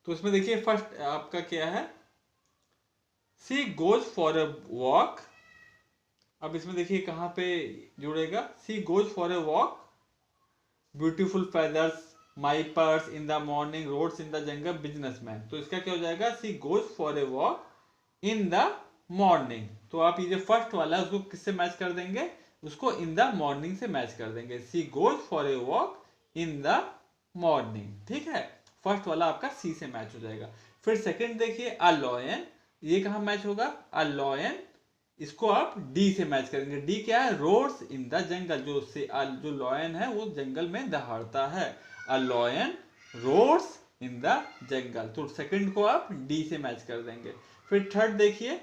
तो इसमें देखिए फर्स्ट आपका क्या है, she goes for a walk. अब इसमें देखिए कहां पे जुड़ेगा, she goes for a walk, beautiful feathers, my purse in the morning, roads in the jungle, businessman. तो इसका क्या हो जाएगा, she goes for a walk in the morning. तो आप ये जो फर्स्ट वाला है उसको किससे मैच कर देंगे, उसको इन द मॉर्निंग से मैच कर देंगे, she goes for a walk in the morning. ठीक है। फर्स्ट वाला आपका सी से मैच हो जाएगा। फिर सेकंड देखिए, अ लॉयन, ये कहां मैच होगा, अ लॉयन, इसको आप डी से मैच करेंगे। डी क्या है, रोड्स इन द जंगल, जो लॉयन है वो जंगल में दहाड़ता है, a lion roars in the jungle, तो सेकंड को आप डी से मैच कर देंगे। फिर थर्ड देखिए,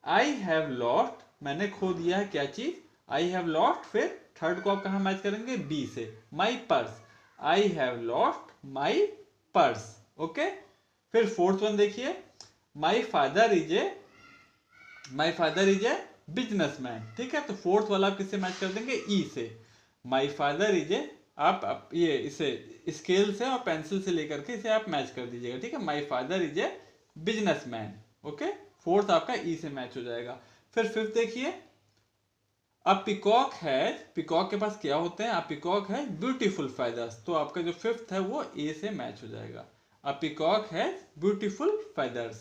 आई हैव लॉस्ट, मैंने खो दिया है क्या चीज, आई हैव लॉस्ट, फिर थर्ड को आप कहां मैच करेंगे, बी से, माई purse, I have lost my purse. Okay. फिर फोर्थ वन देखिए, माई फादर इज ए बिजनेसमैन। ठीक है। तो फोर्थ वाला आप किससे मैच कर देंगे, ई से, माई फादर इज ए, आप ये इसे स्केल से और पेंसिल से लेकर के इसे आप मैच कर दीजिएगा। ठीक है। माई father is a businessman. Okay. Fourth आपका ई से मैच हो जाएगा। फिर फिफ्थ देखिए, अब पिकॉक है, पिकॉक के पास क्या होते हैं, अब पिकॉक है ब्यूटीफुल फेदर्स, तो आपका जो फिफ्थ है वो ए से मैच हो जाएगा, अब पिकॉक है ब्यूटीफुल फेदर्स,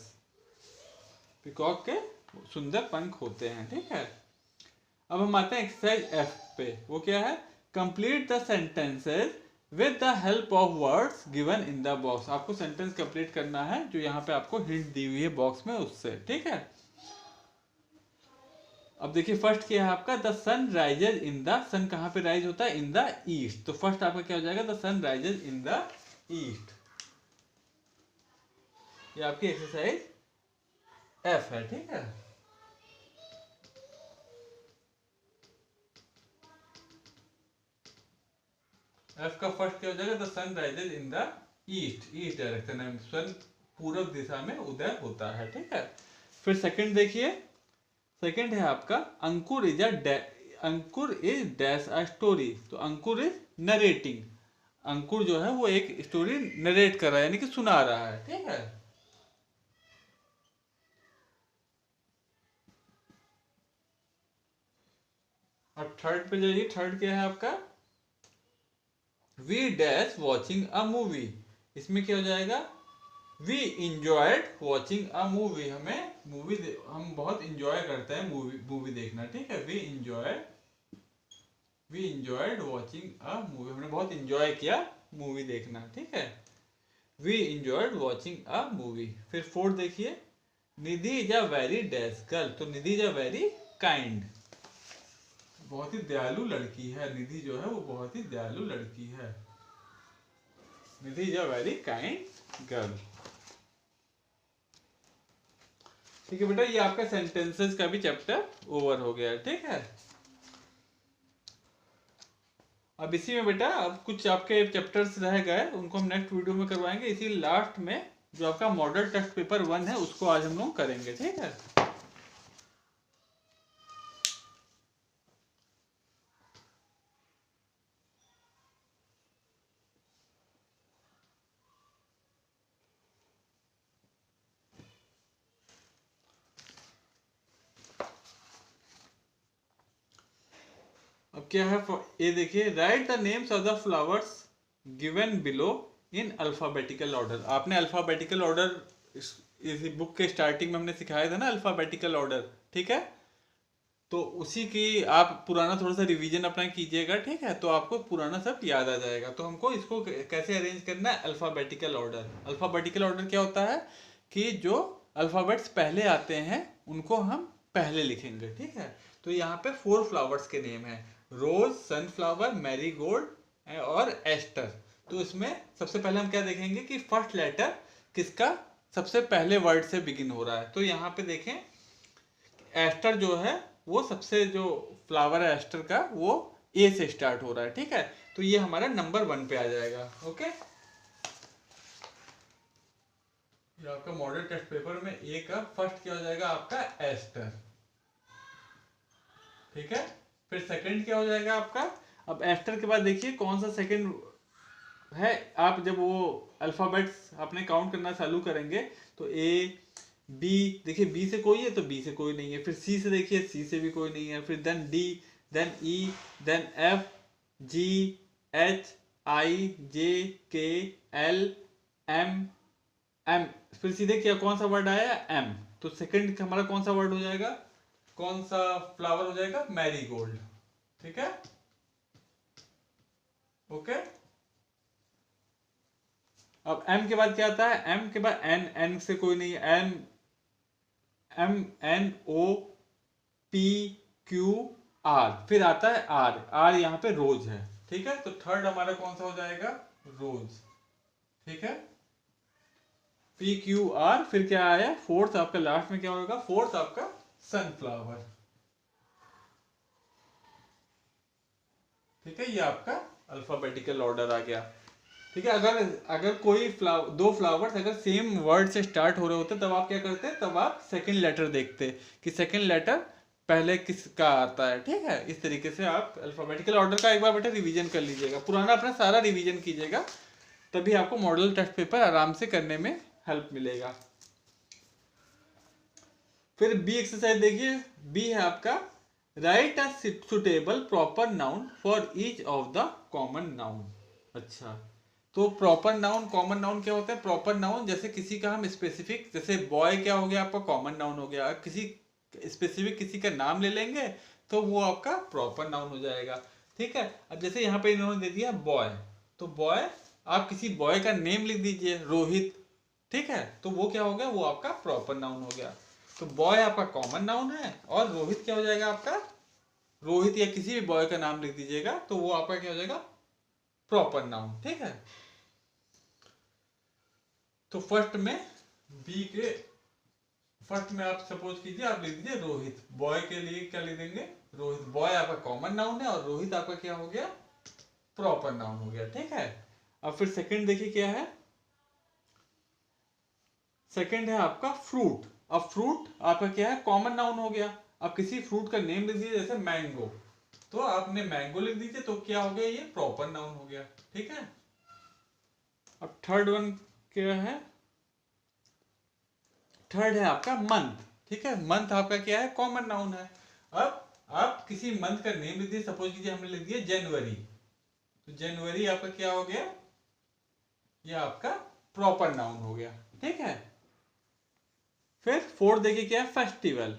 पिकॉक के सुंदर पंख होते हैं। ठीक है। अब हम आते हैं एक्सरसाइज एफ पे, वो क्या है, complete the sentences with the help of words given in the box. आपको सेंटेंस कंप्लीट करना है जो यहाँ पे आपको हिंट दी हुई है बॉक्स में उससे। ठीक है। अब देखिए फर्स्ट क्या है आपका, the sun rises in the, sun कहां पे राइज होता है, इन द ईस्ट, तो फर्स्ट आपका क्या हो जाएगा, the sun rises in the east. ये आपकी एक्सरसाइज एफ है। ठीक है। एफ का फर्स्ट क्या हो जाएगा, the sun rises in the east, east direction है, सन पूरब दिशा में उदय होता है, ठीक है। फिर सेकंड देखिए, सेकंड है आपका Ankur is Ankur is dash a story. तो अंकुर इज नरेटिंग, अंकुर जो है वो एक स्टोरी नरेट कर रहा है, यानी कि सुना रहा है, ठीक है। और थर्ड पे जाइए, थर्ड क्या है आपका, we dash watching a movie. इसमें क्या हो जाएगा, we enjoyed watching a movie. हमें मूवी हम बहुत इंजॉय करते हैं मूवी मूवी देखना, ठीक है। We enjoyed watching a movie, हमने बहुत इंजॉय किया मूवी देखना, ठीक है। We enjoyed watching a movie. फिर फोर्थ देखिए, Nidhi is a very dash girl. तो Nidhi is a very kind, बहुत ही दयालु लड़की है। निधि जो है वो बहुत ही दयालु लड़की है। Nidhi is a very kind girl. ठीक है बेटा, ये आपका सेंटेंसेस का भी चैप्टर ओवर हो गया, ठीक है। अब इसी में बेटा अब कुछ आपके चैप्टर्स रह गए, उनको हम नेक्स्ट वीडियो में करवाएंगे। इसी लास्ट में जो आपका मॉडल टेस्ट पेपर 1 है उसको आज हम लोग करेंगे, ठीक है। अब क्या है, ये देखिए, right the names of the flowers given below in alphabetical order. आपने अल्फाबेटिकल ऑर्डर इस बुक के स्टार्टिंग में हमने सिखाया था ना, अल्फाबेटिकल ऑर्डर, ठीक है। तो उसी की आप पुराना थोड़ा सा रिवीजन अपना कीजिएगा, ठीक है। तो आपको पुराना सब याद आ जाएगा। तो हमको इसको कैसे अरेंज करना है, अल्फाबेटिकल ऑर्डर। अल्फाबेटिकल ऑर्डर क्या होता है कि जो अल्फाबेट्स पहले आते हैं उनको हम पहले लिखेंगे, ठीक है। तो यहाँ पे 4 फ्लावर्स के नेम है, रोज, सनफ्लावर, मैरीगोल्ड और एस्टर। तो इसमें सबसे पहले हम क्या देखेंगे कि फर्स्ट लेटर किसका सबसे पहले वर्ड से बिगिन हो रहा है। तो यहाँ पे देखें, एस्टर जो है वो सबसे, जो फ्लावर है एस्टर का वो ए से स्टार्ट हो रहा है, ठीक है। तो ये हमारा नंबर 1 पे आ जाएगा, ओके। ये आपका मॉडल टेस्ट पेपर में ए का फर्स्ट क्या हो जाएगा, आपका एस्टर, ठीक है। फिर सेकंड क्या हो जाएगा आपका, अब एस्टर के बाद देखिए कौन सा सेकंड है। आप जब वो अल्फाबेट्स आपने काउंट करना चालू करेंगे तो ए, बी, देखिए बी से कोई है तो बी से कोई नहीं है। फिर सी से देखिए, सी से भी कोई नहीं है। फिर देन डी, देन ई, देन एफ, जी, एच, आई, जे, के, एल, एम, एम। फिर सीधे क्या कौन सा वर्ड आया, एम। तो सेकंड हमारा कौन सा वर्ड हो जाएगा, कौन सा फ्लावर हो जाएगा, मैरीगोल्ड, ठीक है, ओके। अब एम के बाद क्या आता है, एम के बाद एन, एन से कोई नहीं है, M, M, N, O, P, Q, R. फिर आता है आर, आर यहाँ पे रोज है, ठीक है। तो थर्ड हमारा कौन सा हो जाएगा, रोज, ठीक है। P, Q, R. फिर क्या आया, फोर्थ आपका लास्ट में क्या होगा, फोर्थ आपका सनफ्लावर, ठीक है। ये आपका अल्फाबेटिकल ऑर्डर आ गया, ठीक है। अगर अगर कोई दो फ्लावर्स अगर सेम वर्ड से स्टार्ट हो रहे होते तब आप क्या करते, तब आप सेकंड लेटर देखते कि सेकंड लेटर पहले किसका आता है, ठीक है। इस तरीके से आप अल्फाबेटिकल ऑर्डर का एक बार बेटा रिवीजन कर लीजिएगा, पुराना अपना सारा रिवीजन कीजिएगा, तभी आपको मॉडल टेस्ट पेपर आराम से करने में हेल्प मिलेगा। फिर बी एक्सरसाइज देखिए, बी है आपका right a suitable proper noun for each of the common noun. अच्छा, तो प्रॉपर नाउन कॉमन नाउन क्या होता है, प्रॉपर नाउन जैसे किसी का हम स्पेसिफिक, जैसे बॉय क्या हो गया आपका कॉमन नाउन हो गया, किसी स्पेसिफिक किसी का नाम ले लेंगे तो वो आपका प्रॉपर नाउन हो जाएगा, ठीक है। अब जैसे यहाँ पे इन्होंने दे दिया बॉय, तो बॉय आप किसी बॉय का नेम लिख दीजिए, रोहित, ठीक है। तो वो क्या हो गया, वो आपका प्रॉपर नाउन हो गया। तो बॉय आपका कॉमन नाउन है और रोहित क्या हो जाएगा आपका, रोहित या किसी भी बॉय का नाम लिख दीजिएगा तो वो आपका क्या हो जाएगा, प्रॉपर नाउन, ठीक है। तो फर्स्ट में बी के फर्स्ट में आप सपोज कीजिए आप लिख दीजिए रोहित, बॉय के लिए क्या लिख देंगे, रोहित। बॉय आपका कॉमन नाउन है और रोहित आपका क्या हो गया, प्रॉपर नाउन हो गया, ठीक है। अब फिर सेकंड देखिए क्या है, सेकंड है आपका फ्रूट। अब फ्रूट आपका क्या है, कॉमन नाउन हो गया। अब किसी फ्रूट का नेम लिख दीजिए, जैसे मैंगो, तो आपने मैंगो लिख दीजिए, तो क्या हो गया, ये प्रॉपर नाउन हो गया। ठीक है। अब थर्ड वन क्या है, थर्ड है आपका मंथ। ठीक है, मंथ आपका क्या है, कॉमन नाउन है। अब आप किसी मंथ का नेम लिख दीजिए, सपोज कीजिए हमने लिख दिया जनवरी, तो जनवरी आपका क्या हो गया, ये आपका प्रॉपर नाउन हो गया। ठीक है। फिर फोर्थ देखिए क्या है, फेस्टिवल।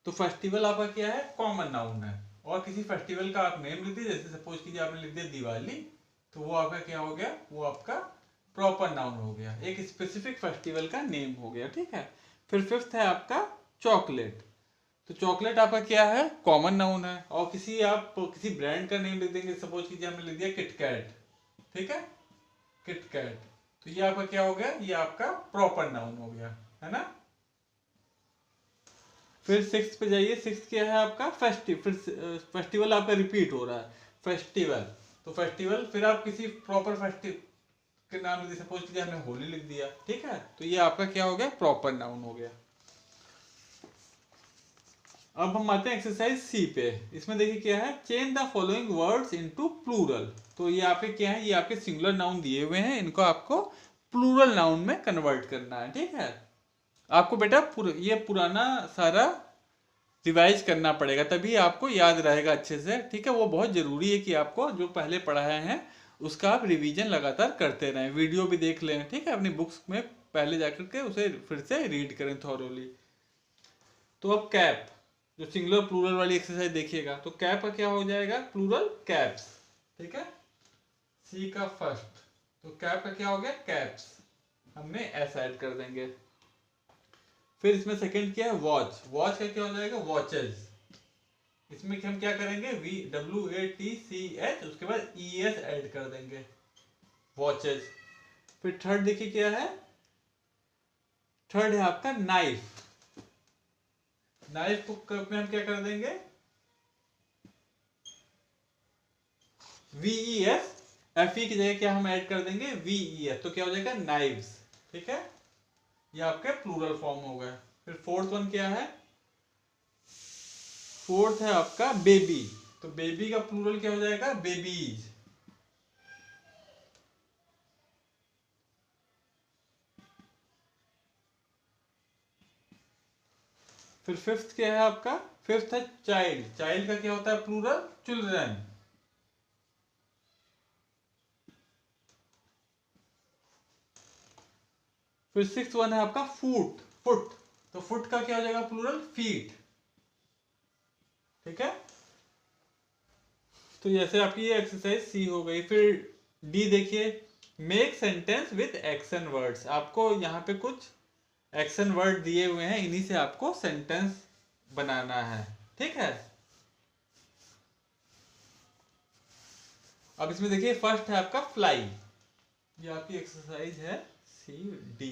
तो फेस्टिवल आपका क्या है, कॉमन नाउन है। और किसी फेस्टिवल का आप नेम लिख दीजिए, जैसे सपोज कीजिए आपने लिख दिया दिवाली, तो वो आपका क्या हो गया, वो आपका प्रॉपर नाउन हो गया, एक स्पेसिफिक फेस्टिवल का नेम हो गया। ठीक है। फिर फिफ्थ है आपका चॉकलेट। तो चॉकलेट आपका क्या है, कॉमन नाउन है। और किसी ब्रांड का नेम लिख देंगे, सपोज कीजिए हमने लिख दिया किटकैट। ठीक है, किटकैट, तो ये आपका क्या हो गया, ये आपका प्रॉपर नाउन हो गया, है ना। फिर सिक्स पे जाइए, सिक्स क्या है आपका फिर फेस्टिवल आपका रिपीट हो रहा है, फेस्टिवल। तो फेस्टिवल, फिर आप किसी प्रॉपर फेस्टिवल के नाम लिख, सपोज कीजिए हमने होली लिख दिया। ठीक है, तो ये आपका क्या हो गया, प्रॉपर नाउन हो गया। अब हम आते हैं एक्सरसाइज सी पे। इसमें देखिए क्या है, change the following words into plural. तो ये आपके क्या है, ये आपके सिंगुलर नाउन दिए हुए हैं, इनको आपको प्लूरल नाउन में कन्वर्ट करना है। ठीक है, आपको बेटा ये पुराना सारा रिवाइज करना पड़ेगा, तभी आपको याद रहेगा अच्छे से। ठीक है, वो बहुत जरूरी है कि आपको जो पहले पढ़ाए हैं उसका आप रिवीजन लगातार करते रहें, वीडियो भी देख लें। ठीक है, अपनी बुक्स में पहले जाकर के उसे फिर से रीड करें थॉरोली। तो अब कैप, जो सिंगुलर प्लूरल वाली एक्सरसाइज देखिएगा, तो कैप का क्या हो जाएगा, प्लूरल कैप्स। ठीक है, सी का फर्स्ट, तो कैप का क्या हो गया, कैप्स, हमने एस ऐड कर देंगे। फिर इसमें सेकंड क्या है, वॉच। वॉच का क्या हो जाएगा, वॉचेस। इसमें हम क्या करेंगे, WATCH, उसके बाद ES ऐड कर देंगे, वॉचेस। फिर थर्ड देखिए क्या है, थर्ड है आपका नाइफ। नाइफ को में हम क्या कर देंगे, VES, FE की जगह क्या हम ऐड कर देंगे, VES, तो क्या हो जाएगा, नाइव्स। ठीक है, ये आपके प्लूरल फॉर्म हो गए। फिर फोर्थ वन क्या है, फोर्थ है आपका बेबी। तो बेबी का प्लूरल क्या हो जाएगा, बेबीज। फिर फिफ्थ क्या है आपका, फिफ्थ है चाइल्ड। चाइल्ड का क्या होता है प्लूरल, चिल्ड्रन। फिर सिक्स वन है आपका फुट। फुट, तो फुट का क्या हो जाएगा प्लूरल, फीट। ठीक है, तो जैसे आपकी ये एक्सरसाइज सी हो गई। फिर डी देखिए, make sentence with action words. आपको यहाँ पे कुछ एक्शन वर्ड दिए हुए हैं, इन्हीं से आपको सेंटेंस बनाना है। ठीक है, अब इसमें देखिए फर्स्ट है आपका फ्लाई। ये आपकी एक्सरसाइज है CD।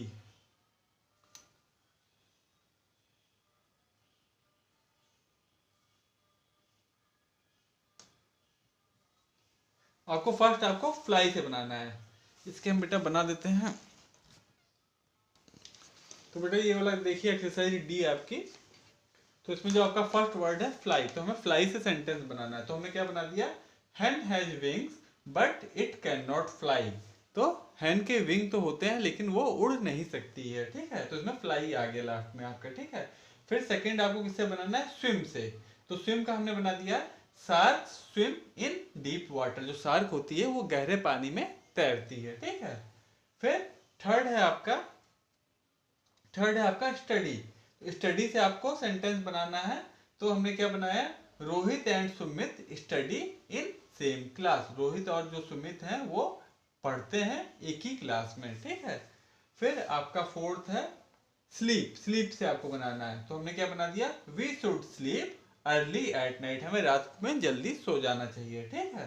आपको फर्स्ट आपको फ्लाई से बनाना है। इसके हम बेटा बना देते हैं। तो बेटा ये वाला देखिए एक्सरसाइज डी आपकी। तो इसमें जो आपका फर्स्ट वर्ड है फ्लाई, तो हमें फ्लाई से सेंटेंस बनाना है। तो हमने क्या बना दिया, hen has wings but it can not fly. तो hen के विंग तो होते हैं लेकिन वो उड़ नहीं सकती है। ठीक है, तो इसमें फ्लाई आ गया लास्ट में आपका। ठीक है, फिर सेकंड आपको किससे बनाना है, स्विम से। तो स्विम का हमने बना दिया, shark swim in deep water. जो शार्क होती है वो गहरे पानी में तैरती है। ठीक है, फिर थर्ड है आपका, थर्ड है आपका स्टडी। स्टडी से आपको सेंटेंस बनाना है। तो हमने क्या बनाया, Rohit and Sumit study in same class. Rohit और जो सुमित हैं वो पढ़ते हैं एक ही क्लास में। ठीक है, फिर आपका फोर्थ है स्लीप। स्लीप से आपको बनाना है। तो हमने क्या बना दिया, we should sleep early at night. हमें रात में जल्दी सो जाना चाहिए। ठीक है,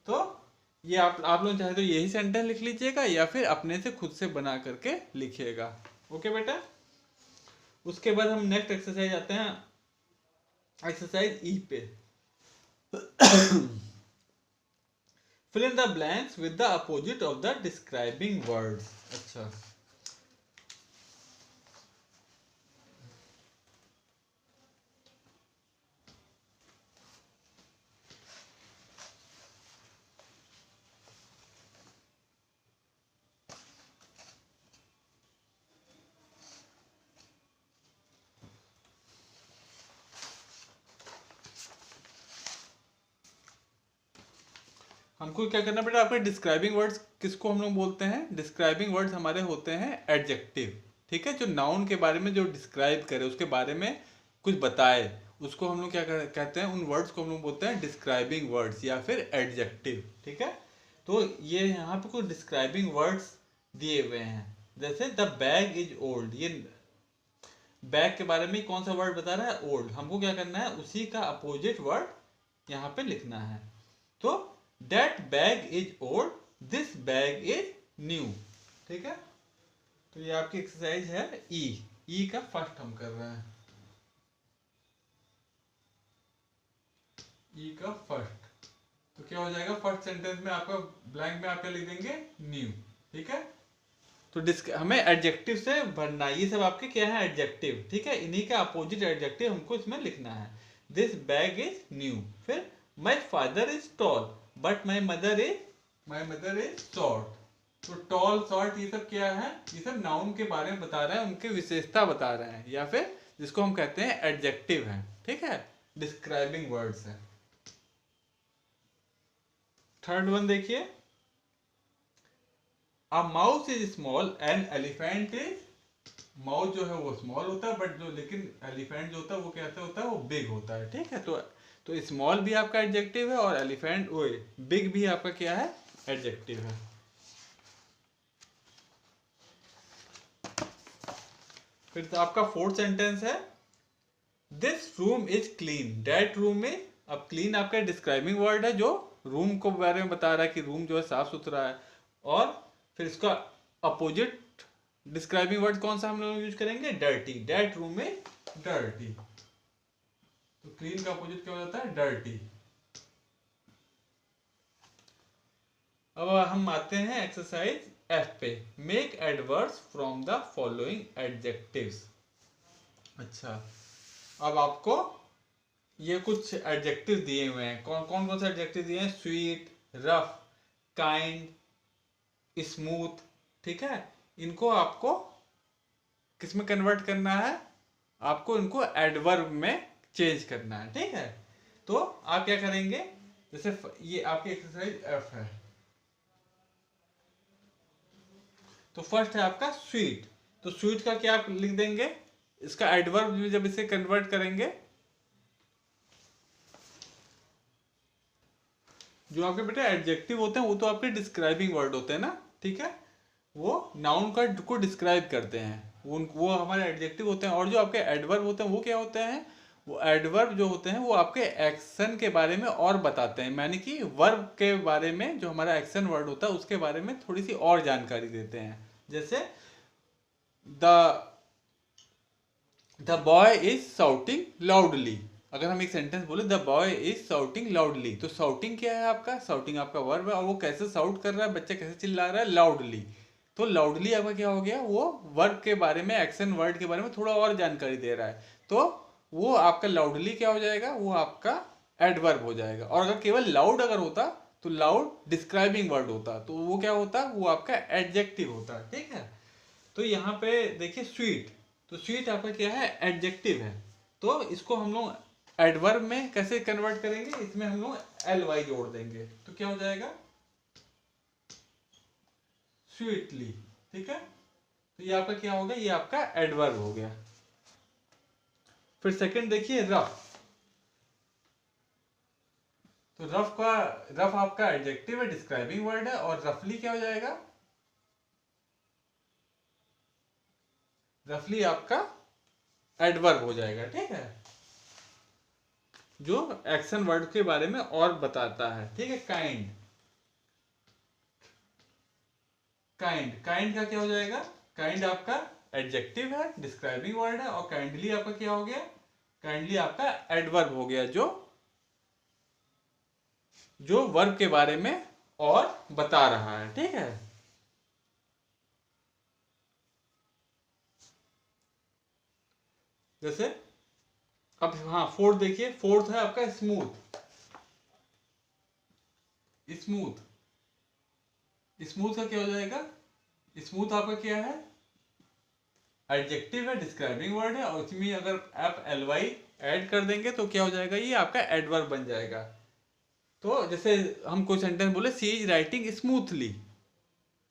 तो ये आप लोग चाहे तो यही सेंटेंस लिख लीजिएगा या फिर अपने से खुद से बना करके लिखिएगा। ओके बेटा, उसके बाद हम नेक्स्ट एक्सरसाइज आते हैं, एक्सरसाइज ई पे। Fill in the blanks with the opposite of the describing words. अच्छा, हमको क्या करना बेटा, आपके डिस्क्राइबिंग वर्ड्स किसको हम लोग बोलते हैं? डिस्क्राइबिंग वर्ड्स हमारे होते हैं एडजेक्टिव, ठीक है, जो नाउन के बारे में जो डिस्क्राइब करे, उसके बारे में कुछ बताए, उसको हम लोग क्या कहते हैं, उन वर्ड्स को हम लोग बोलते हैं डिस्क्राइबिंग वर्ड्स या फिर एडजेक्टिव, ठीक है। तो ये यहाँ पे कुछ डिस्क्राइबिंग वर्ड्स दिए हुए हैं, जैसे द बैग इज ओल्ड, ये बैग के बारे में कौन सा वर्ड बता रहा है? ओल्ड। हमको क्या करना है, उसी का अपोजिट वर्ड यहाँ पे लिखना है। तो that bag is old, this bag is new, ठीक है। तो ये आपकी एक्सरसाइज है ई का फर्स्ट हम कर रहे हैं, ई का फर्स्ट। तो क्या हो जाएगा, फर्स्ट सेंटेंस में आपका ब्लैंक में आप क्या लिख देंगे? न्यू, ठीक है। तो हमें एडजेक्टिव से भरना है, ये सब आपके क्या है? एडजेक्टिव, ठीक है। इन्हीं का अपोजिट एडजेक्टिव हमको इसमें लिखना है। This bag is new. फिर my father is tall but my mother is short. तो टॉल, शॉर्ट, ये सब क्या है? ये सब नाउन के बारे में बता रहे हैं, उनके विशेषता बता रहे हैं, या फिर जिसको हम कहते हैं एडजेक्टिव है, ठीक है, डिस्क्राइबिंग वर्ड्स है। थर्ड वन देखिए, a mouse is small and elephant is, mouse जो है वो स्मॉल होता है, बट जो लेकिन एलिफेंट जो होता है वो कैसे होता है? वो बिग होता है, ठीक है। तो स्मॉल भी आपका एडजेक्टिव है और एलिफेंट वो बिग भी आपका क्या है? एडजेक्टिव है। फिर तो आपका फोर्थ सेंटेंस है, this room is clean that room is. अब क्लीन आपका डिस्क्राइबिंग वर्ड है जो रूम को बारे में बता रहा है कि रूम जो है साफ सुथरा है। और फिर इसका अपोजिट डिस्क्राइबिंग वर्ड कौन सा हम लोग यूज करेंगे? Dirty, that room is dirty. तो क्लीन का अपोजिट क्या हो जाता है? डर्टी। अब हम आते हैं एक्सरसाइज एफ पे, make adverbs from the following adjectives. अच्छा, अब आपको ये कुछ एडजेक्टिव दिए हुए हैं। कौन से एडजेक्टिव दिए हैं? स्वीट, रफ, काइंड, स्मूथ, ठीक है। इनको आपको किसमें कन्वर्ट करना है? आपको इनको एडवर्ब में चेंज करना है, ठीक है। तो आप क्या करेंगे, जैसे ये आपकी एक्सरसाइज एफ है, तो फर्स्ट है आपका स्वीट। तो स्वीट का क्या आप लिख देंगे? इसका एडवर्ब में जब इसे कन्वर्ट करेंगे, जो आपके बेटे एडजेक्टिव होते हैं वो तो आपके डिस्क्राइबिंग वर्ड होते हैं ना, ठीक है, वो नाउन का को डिस्क्राइब करते हैं, वो हमारे एडजेक्टिव होते हैं। और जो आपके एडवर्ब होते हैं वो क्या होते हैं? वो एडवर्ब जो होते हैं वो आपके एक्शन के बारे में और बताते हैं, यानी कि वर्ब के बारे में, जो हमारा एक्शन वर्ड होता है उसके बारे में थोड़ी सी और जानकारी देते हैं। जैसे the boy is shouting loudly. अगर हम एक सेंटेंस बोले the boy is shouting loudly, तो शाउटिंग क्या है आपका? शाउटिंग आपका वर्ब है, और वो कैसे शाउट कर रहा है, बच्चा कैसे चिल्ला रहा है? लाउडली। तो लाउडली आपका क्या हो गया? वो वर्ब के बारे में, एक्शन वर्ड के बारे में थोड़ा और जानकारी दे रहा है। तो वो आपका लाउडली क्या हो जाएगा? वो आपका एडवर्ब हो जाएगा। और अगर केवल लाउड अगर होता तो लाउड डिस्क्राइबिंग वर्ड होता, तो वो क्या होता? वो आपका एडजेक्टिव होता, ठीक है। तो यहाँ पे देखिए स्वीट, तो स्वीट आपका क्या है? एडजेक्टिव है। तो इसको हम लोग एडवर्ब में कैसे कन्वर्ट करेंगे? इसमें हम लोग एल वाई जोड़ देंगे, तो क्या हो जाएगा? स्वीटली, ठीक है। तो ये आपका क्या हो गया? ये आपका एडवर्ब हो गया। फिर सेकंड देखिए रफ। तो रफ आपका एडजेक्टिव है, डिस्क्राइबिंग वर्ड है, और रफली क्या हो जाएगा? रफली आपका एडवर्ब हो जाएगा, ठीक है, जो एक्शन वर्ड के बारे में और बताता है, ठीक है। काइंड, काइंड का क्या हो जाएगा? काइंड आपका एडजेक्टिव है, डिस्क्राइबिंग वर्ड है, और काइंडली आपका क्या हो गया? काइंडली आपका एडवर्ब हो गया, जो वर्ब के बारे में और बता रहा है, ठीक है। जैसे अब हाँ फोर्थ देखिए, फोर्थ है आपका स्मूथ। स्मूथ, स्मूथ का क्या हो जाएगा? स्मूथ आपका क्या है? एडजेक्टिव है, डिस्क्राइबिंग वर्ड है, और उसमें अगर आप एल वाई ऐड कर देंगे तो क्या हो जाएगा? ये आपका एडवर्ब बन जाएगा। तो जैसे हम कोई सेंटेंस बोले सी इज राइटिंग स्मूथली,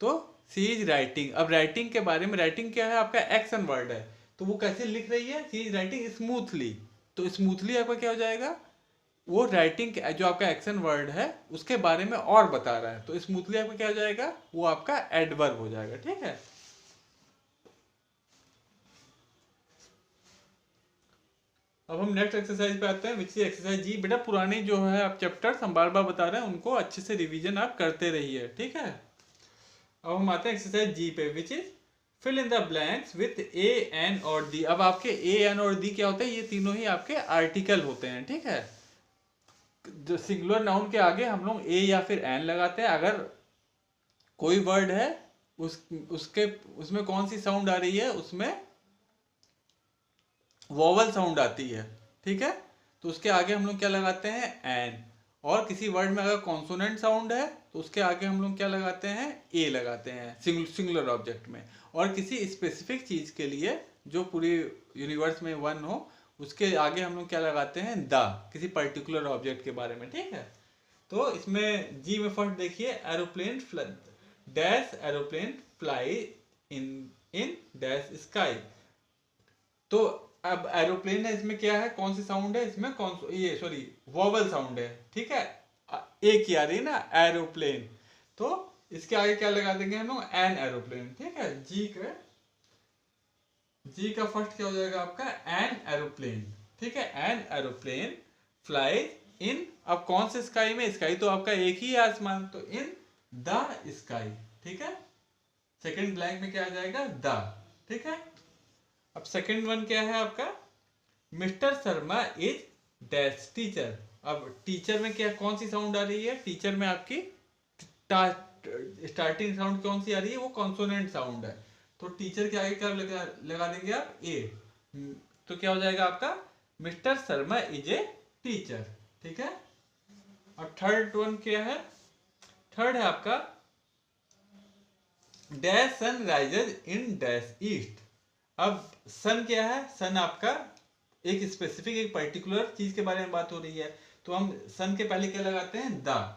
तो सी इज राइटिंग। अब राइटिंग के बारे में, राइटिंग क्या है आपका एक्शन वर्ड है, तो वो कैसे लिख रही है, सी इज राइटिंग स्मूथली। तो स्मूथली आपका क्या हो जाएगा, वो राइटिंग जो आपका एक्शन वर्ड है उसके बारे में और बता रहा है, तो स्मूथली आपका क्या हो जाएगा, वो आपका एडवर्ब हो जाएगा। ठीक है, अब हम नेक्स्ट एक्सरसाइज पे आते हैं, विच इज एक्सरसाइज जी। बेटा पुराने जो है आप चैप्टर्स हम बार बार बता रहे हैं, उनको अच्छे से रिवीजन आप करते रहिए। ठीक है, अब हम आते हैं एक्सरसाइज जी पे, which is fill in the blanks with a an और दी। अब आपके ए एन और दी क्या होते हैं, ये तीनों ही आपके आर्टिकल होते हैं। ठीक है, जो सिंगुलर नाउन के आगे हम लोग ए या फिर एन लगाते हैं। अगर कोई वर्ड है उसके उसमें कौन सी साउंड आ रही है, उसमें वोवल साउंड आती है। ठीक है, तो उसके आगे हम लोग क्या लगाते हैं, एन। और किसी वर्ड में अगर कॉन्सोनेंट साउंड है तो उसके आगे हम लोग क्या लगाते हैं, ए लगाते हैं सिंगुलर ऑब्जेक्ट में। और किसी स्पेसिफिक चीज के लिए जो पूरी यूनिवर्स में वन हो, उसके आगे हम लोग क्या लगाते हैं, द, किसी पर्टिकुलर ऑब्जेक्ट के बारे में। ठीक है, तो इसमें जी में फर्स्ट देखिए, aeroplane dash aeroplane fly in in dash sky. तो अब एरोप्लेन है, इसमें क्या है, कौन सी साउंड है, इसमें कौन ये सॉरी वोवल साउंड है। ठीक है, एक ही आ रही है ना, एरोप्लेन, तो इसके आगे क्या लगा देंगे हम लोग, एन एरोप्लेन। ठीक है, जी का फर्स्ट क्या हो जाएगा आपका, एन एरोप्लेन। ठीक है, एन एरोप्लेन फ्लाई इन, अब कौन से स्काई में, स्काई तो आपका एक ही है आसमान, तो इन द स्काई। ठीक है, सेकंड ब्लैंक में क्या आ जाएगा, द। ठीक है, अब सेकंड वन क्या है आपका, mister Sharma is dash teacher. अब टीचर में क्या, कौन सी साउंड आ रही है, टीचर में आपकी स्टार्टिंग साउंड कौन सी आ रही है, वो कॉन्सोनेंट साउंड है। तो टीचर के आगे क्या लगा देंगे आप, ए। तो क्या हो जाएगा आपका, mister Sharma is a teacher. ठीक है, और थर्ड वन क्या है, थर्ड है आपका dash sun rises in dash east. अब सन क्या है, सन आपका एक स्पेसिफिक एक पर्टिकुलर चीज के बारे में बात हो रही है, तो हम सन के पहले क्या लगाते हैं, द।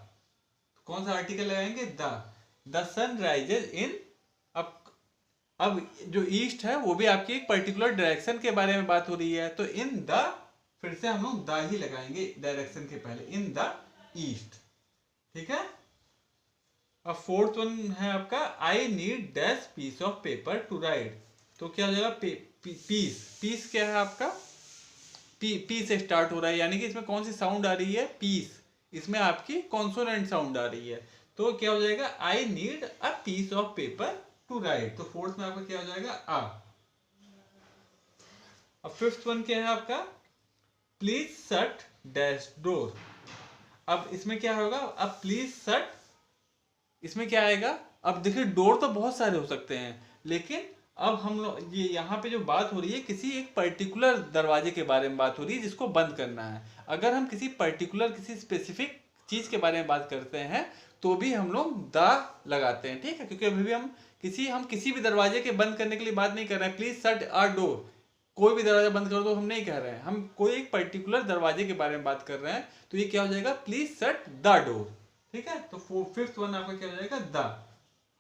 कौन सा आर्टिकल लगाएंगे, द सन राइजेज इन। अब जो ईस्ट है वो भी आपकी एक पर्टिकुलर डायरेक्शन के बारे में बात हो रही है, तो इन द, फिर से हम लोग द ही लगाएंगे डायरेक्शन के पहले, इन द ईस्ट। ठीक है, अब फोर्थ वन है आपका, I need dash piece of paper to write. तो क्या हो जाएगा, पीस। पीस क्या है आपका, पी से स्टार्ट हो रहा है, यानी कि इसमें कौन सी साउंड आ रही है, पीस। इसमें आपकी कॉन्सोनेंट साउंड आ रही है, तो क्या हो जाएगा, I need a piece of paper to write. तो फोर्थ में आपका क्या हो जाएगा, आ। अब फिफ्थ वन क्या है आपका, प्लीज शट डैश डोर। अब इसमें क्या होगा, अब प्लीज शट, इसमें क्या आएगा, अब देखिए डोर तो बहुत सारे हो सकते हैं, लेकिन अब हम लोग ये यहाँ पे जो बात हो रही है, किसी एक पर्टिकुलर दरवाजे के बारे में बात हो रही है जिसको बंद करना है। अगर हम किसी पर्टिकुलर किसी स्पेसिफिक चीज के बारे में बात करते हैं तो भी हम लोग द लगाते हैं। ठीक है, क्योंकि अभी भी हम किसी भी दरवाजे के बंद करने के लिए बात नहीं कर रहे हैं, प्लीज शट अ डोर, कोई भी दरवाजा बंद कर दो हम नहीं कह रहे हैं, हम कोई एक पर्टिकुलर दरवाजे के बारे में बात कर रहे हैं, तो ये क्या हो जाएगा, प्लीज शट द डोर। ठीक है, तो फिफ्थ वन आपका क्या हो जाएगा, द।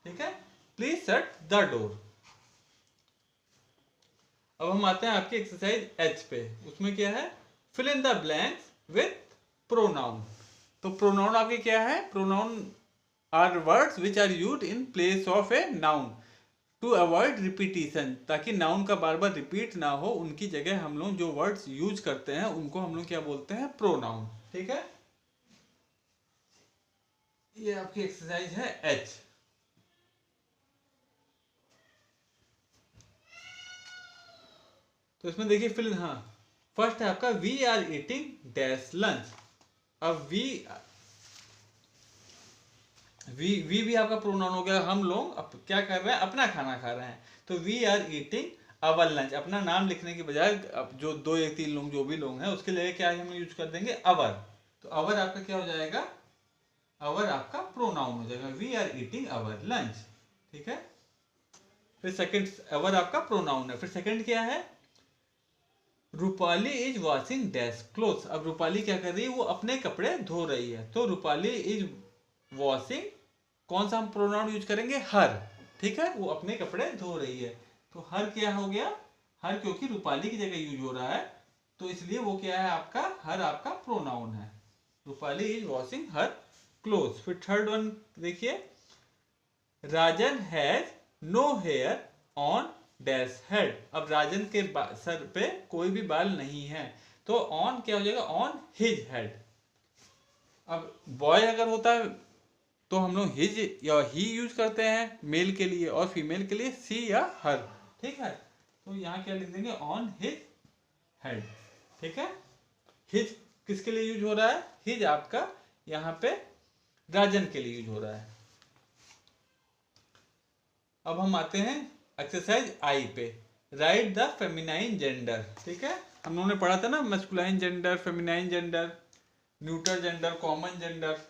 ठीक है, प्लीज शट द डोर। अब हम आते हैं आपकी एक्सरसाइज एच पे, उसमें क्या है, fill in the blanks with pronoun. तो प्रोनाउन आपके क्या है, pronoun are words which are used in place of a noun to avoid repetition. ताकि नाउन का बार बार रिपीट ना हो, उनकी जगह हम लोग जो वर्ड्स यूज करते हैं उनको हम लोग क्या बोलते हैं, प्रोनाउन। ठीक है, ये आपकी एक्सरसाइज है एच। तो इसमें देखिए फिल, हाँ फर्स्ट है आपका, we are eating dash lunch. अब वी भी आपका प्रोनाउन हो गया, हम लोग अब क्या कर रहे हैं, अपना खाना खा रहे हैं, तो we are eating our lunch. अपना नाम लिखने के बजाय अब जो दो या तीन लोग जो भी लोग हैं उसके लिए क्या हम यूज कर देंगे, अवर। तो अवर आपका क्या हो जाएगा, अवर आपका प्रोनाउन हो जाएगा, we are eating our lunch. ठीक है, फिर सेकंड, अवर आपका प्रोनाउन है, फिर सेकंड क्या है, Rupali is washing dash clothes. अब रूपाली क्या कर रही है, वो अपने कपड़े धो रही है। तो रूपाली इज वॉशिंग, कौन सा हम प्रोनाउन यूज करेंगे, हर। ठीक है, वो अपने कपड़े धो रही है। तो हर क्या हो गया, हर क्योंकि रूपाली की जगह यूज हो रहा है, तो इसलिए वो क्या है आपका, हर आपका प्रोनाउन है। Rupali is washing her clothes. फिर थर्ड वन देखिए, Rajan has no hair on dash head. अब राजन के सर पे कोई भी बाल नहीं है, तो ऑन क्या हो जाएगा, ऑन हिज हेड। अब बॉय अगर होता है तो हम लोग हिज या ही यूज करते हैं मेल के लिए, और फीमेल के लिए सी या हर। ठीक है, तो यहाँ क्या लिख देंगे, ऑन हिज हेड। ठीक है, हिज किसके लिए यूज हो रहा है, हिज आपका यहाँ पे राजन के लिए यूज हो रहा है। अब हम आते हैं एक्सरसाइज आई पे, राइट द फेमिनाइन जेंडर। ठीक है, हम लोगों ने पढ़ा था ना, masculine gender, feminine gender, neutral gender, common gender.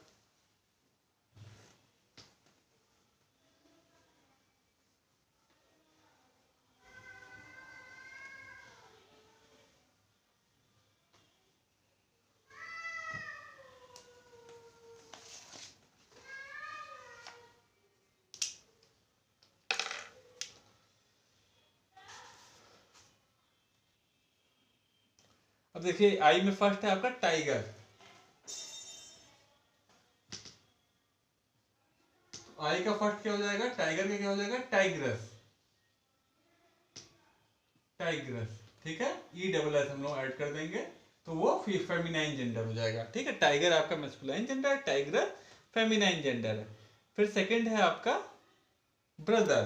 अब देखिए आई में फर्स्ट है आपका टाइगर। आई का फर्स्ट क्या हो जाएगा, टाइगर का क्या हो जाएगा, टाइग्रस। टाइग्रस, ठीक है, ई डबल एस हम लोग ऐड कर देंगे, तो वो फेमिनाइन जेंडर हो जाएगा। ठीक है, टाइगर आपका मैस्कुलाइन जेंडर है, टाइगर फेमिनाइन जेंडर है। फिर सेकंड है आपका ब्रदर।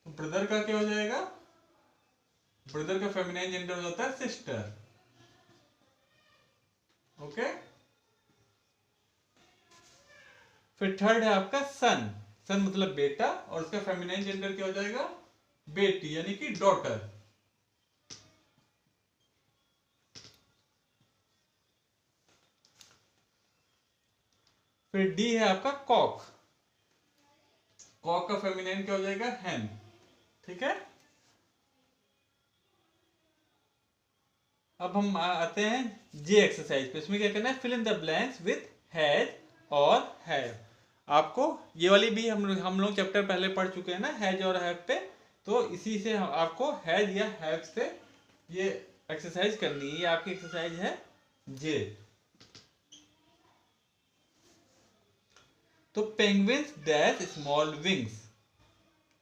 तो ब्रदर का क्या हो जाएगा, ब्रदर का फेमिनाइन जेंडर हो जाता है सिस्टर। ओके, फिर थर्ड है आपका सन। सन मतलब बेटा, और उसका फेमिनाइन जेंडर क्या हो जाएगा, बेटी यानी कि डॉटर। फिर डी है आपका कॉक। कॉक का फेमिनाइन क्या हो जाएगा, हैन। ठीक है, अब हम आते हैं जे एक्सरसाइज पे। इसमें क्या करना है, fill in the blanks with has और हैव। आपको ये वाली भी हम लोग चैप्टर पहले पढ़ चुके हैं ना, हैज और हैव पे। तो इसी से आपको हैज या हैव से ये एक्सरसाइज करनी है। ये आपकी एक्सरसाइज है जे। तो पेंगुइन्स डैश स्मॉल विंग्स।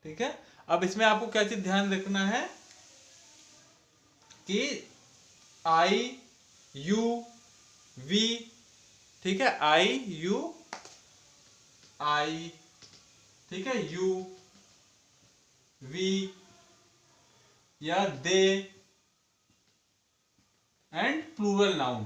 ठीक है, अब इसमें आपको क्या चीज ध्यान रखना है कि आई यू वी, ठीक है, आई यू आई, ठीक है, यू वी या दे एंड प्लूरल नाउन।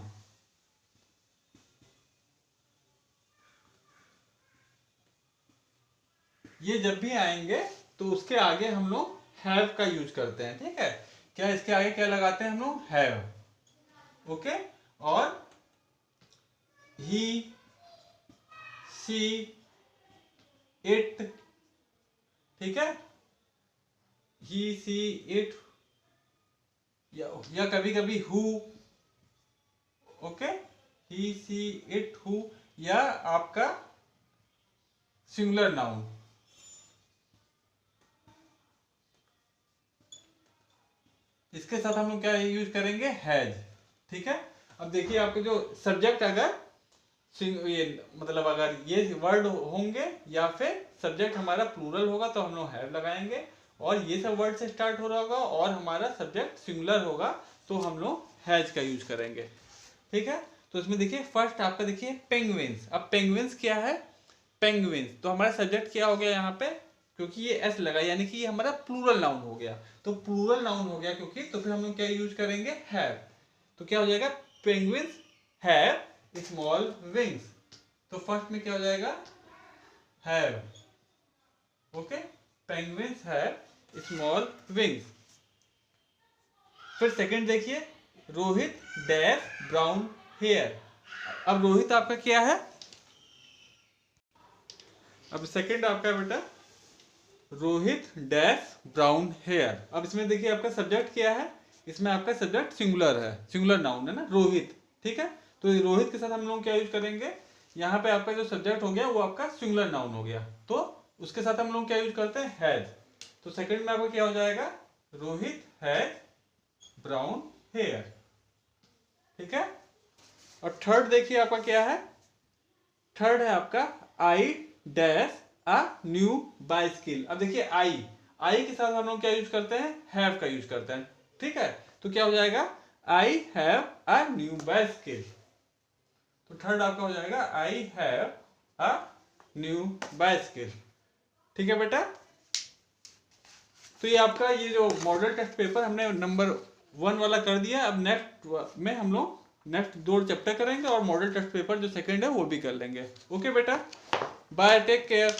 ये जब भी आएंगे तो उसके आगे हम लोग हैव का यूज करते हैं। ठीक है, क्या इसके आगे क्या लगाते हैं हम लोग, हैव। ओके, और ही सी इट, ठीक है, ही सी इट, या कभी कभी who. Okay, he see it who, या आपका सिंगुलर नाउन। इसके साथ हम लोग क्या यूज करेंगे, हैज। ठीक है, अब देखिए आपके जो सब्जेक्ट अगर ये मतलब अगर ये वर्ड होंगे या फिर सब्जेक्ट हमारा प्लूरल होगा तो हम लोग हैव लगाएंगे, और ये सब वर्ड से स्टार्ट हो रहा होगा और हमारा सब्जेक्ट सिंगुलर होगा तो हम लोग हैज का यूज करेंगे। ठीक है, तो इसमें देखिए फर्स्ट आपका देखिए पेंगुइन्स। अब पेंगुइन्स क्या है, पेंगुइन्स, तो हमारा सब्जेक्ट क्या हो गया यहाँ पे, क्योंकि ये एस लगा यानी कि ये हमारा प्लूरल नाउन हो गया। तो प्लूरल नाउन हो गया क्योंकि, तो फिर हम लोग क्या यूज करेंगे, हैव। तो क्या हो जाएगा, पेंगुइन्स हैव स्मॉल विंग्स। तो फर्स्ट में क्या हो जाएगा, have. Okay, penguins have small wings. फिर सेकंड देखिए, रोहित डैश ब्राउन हेयर। अब रोहित आपका क्या है, अब सेकंड आपका बेटा रोहित डैश ब्राउन हेयर। अब इसमें देखिए आपका सब्जेक्ट क्या है, इसमें आपका सब्जेक्ट सिंगुलर है, सिंगुलर नाउन है ना, रोहित। ठीक है, तो रोहित के साथ हम लोग क्या यूज करेंगे, यहाँ पे आपका जो सब्जेक्ट हो गया वो आपका सिंगुलर नाउन हो गया, तो उसके साथ हम लोग क्या यूज करते हैं, हैज। तो सेकंड में आपका क्या हो जाएगा, रोहित हैज ब्राउन हेयर। ठीक है, और थर्ड देखिए आपका क्या है, थर्ड है आपका I dash a new bicycle. अब देखिए आई के साथ हम लोग क्या यूज करते हैं, हैव का यूज करते हैं। ठीक है, तो क्या हो जाएगा, I have a new bicycle. तो थर्ड आपका हो जाएगा I have a new bicycle. ठीक है बेटा, तो ये आपका ये जो मॉडल टेस्ट पेपर हमने नंबर 1 वाला कर दिया। अब नेक्स्ट में हम लोग नेक्स्ट 2 चैप्टर करेंगे और मॉडल टेस्ट पेपर जो सेकंड है वो भी कर लेंगे। ओके बेटा, बाय, टेक केयर।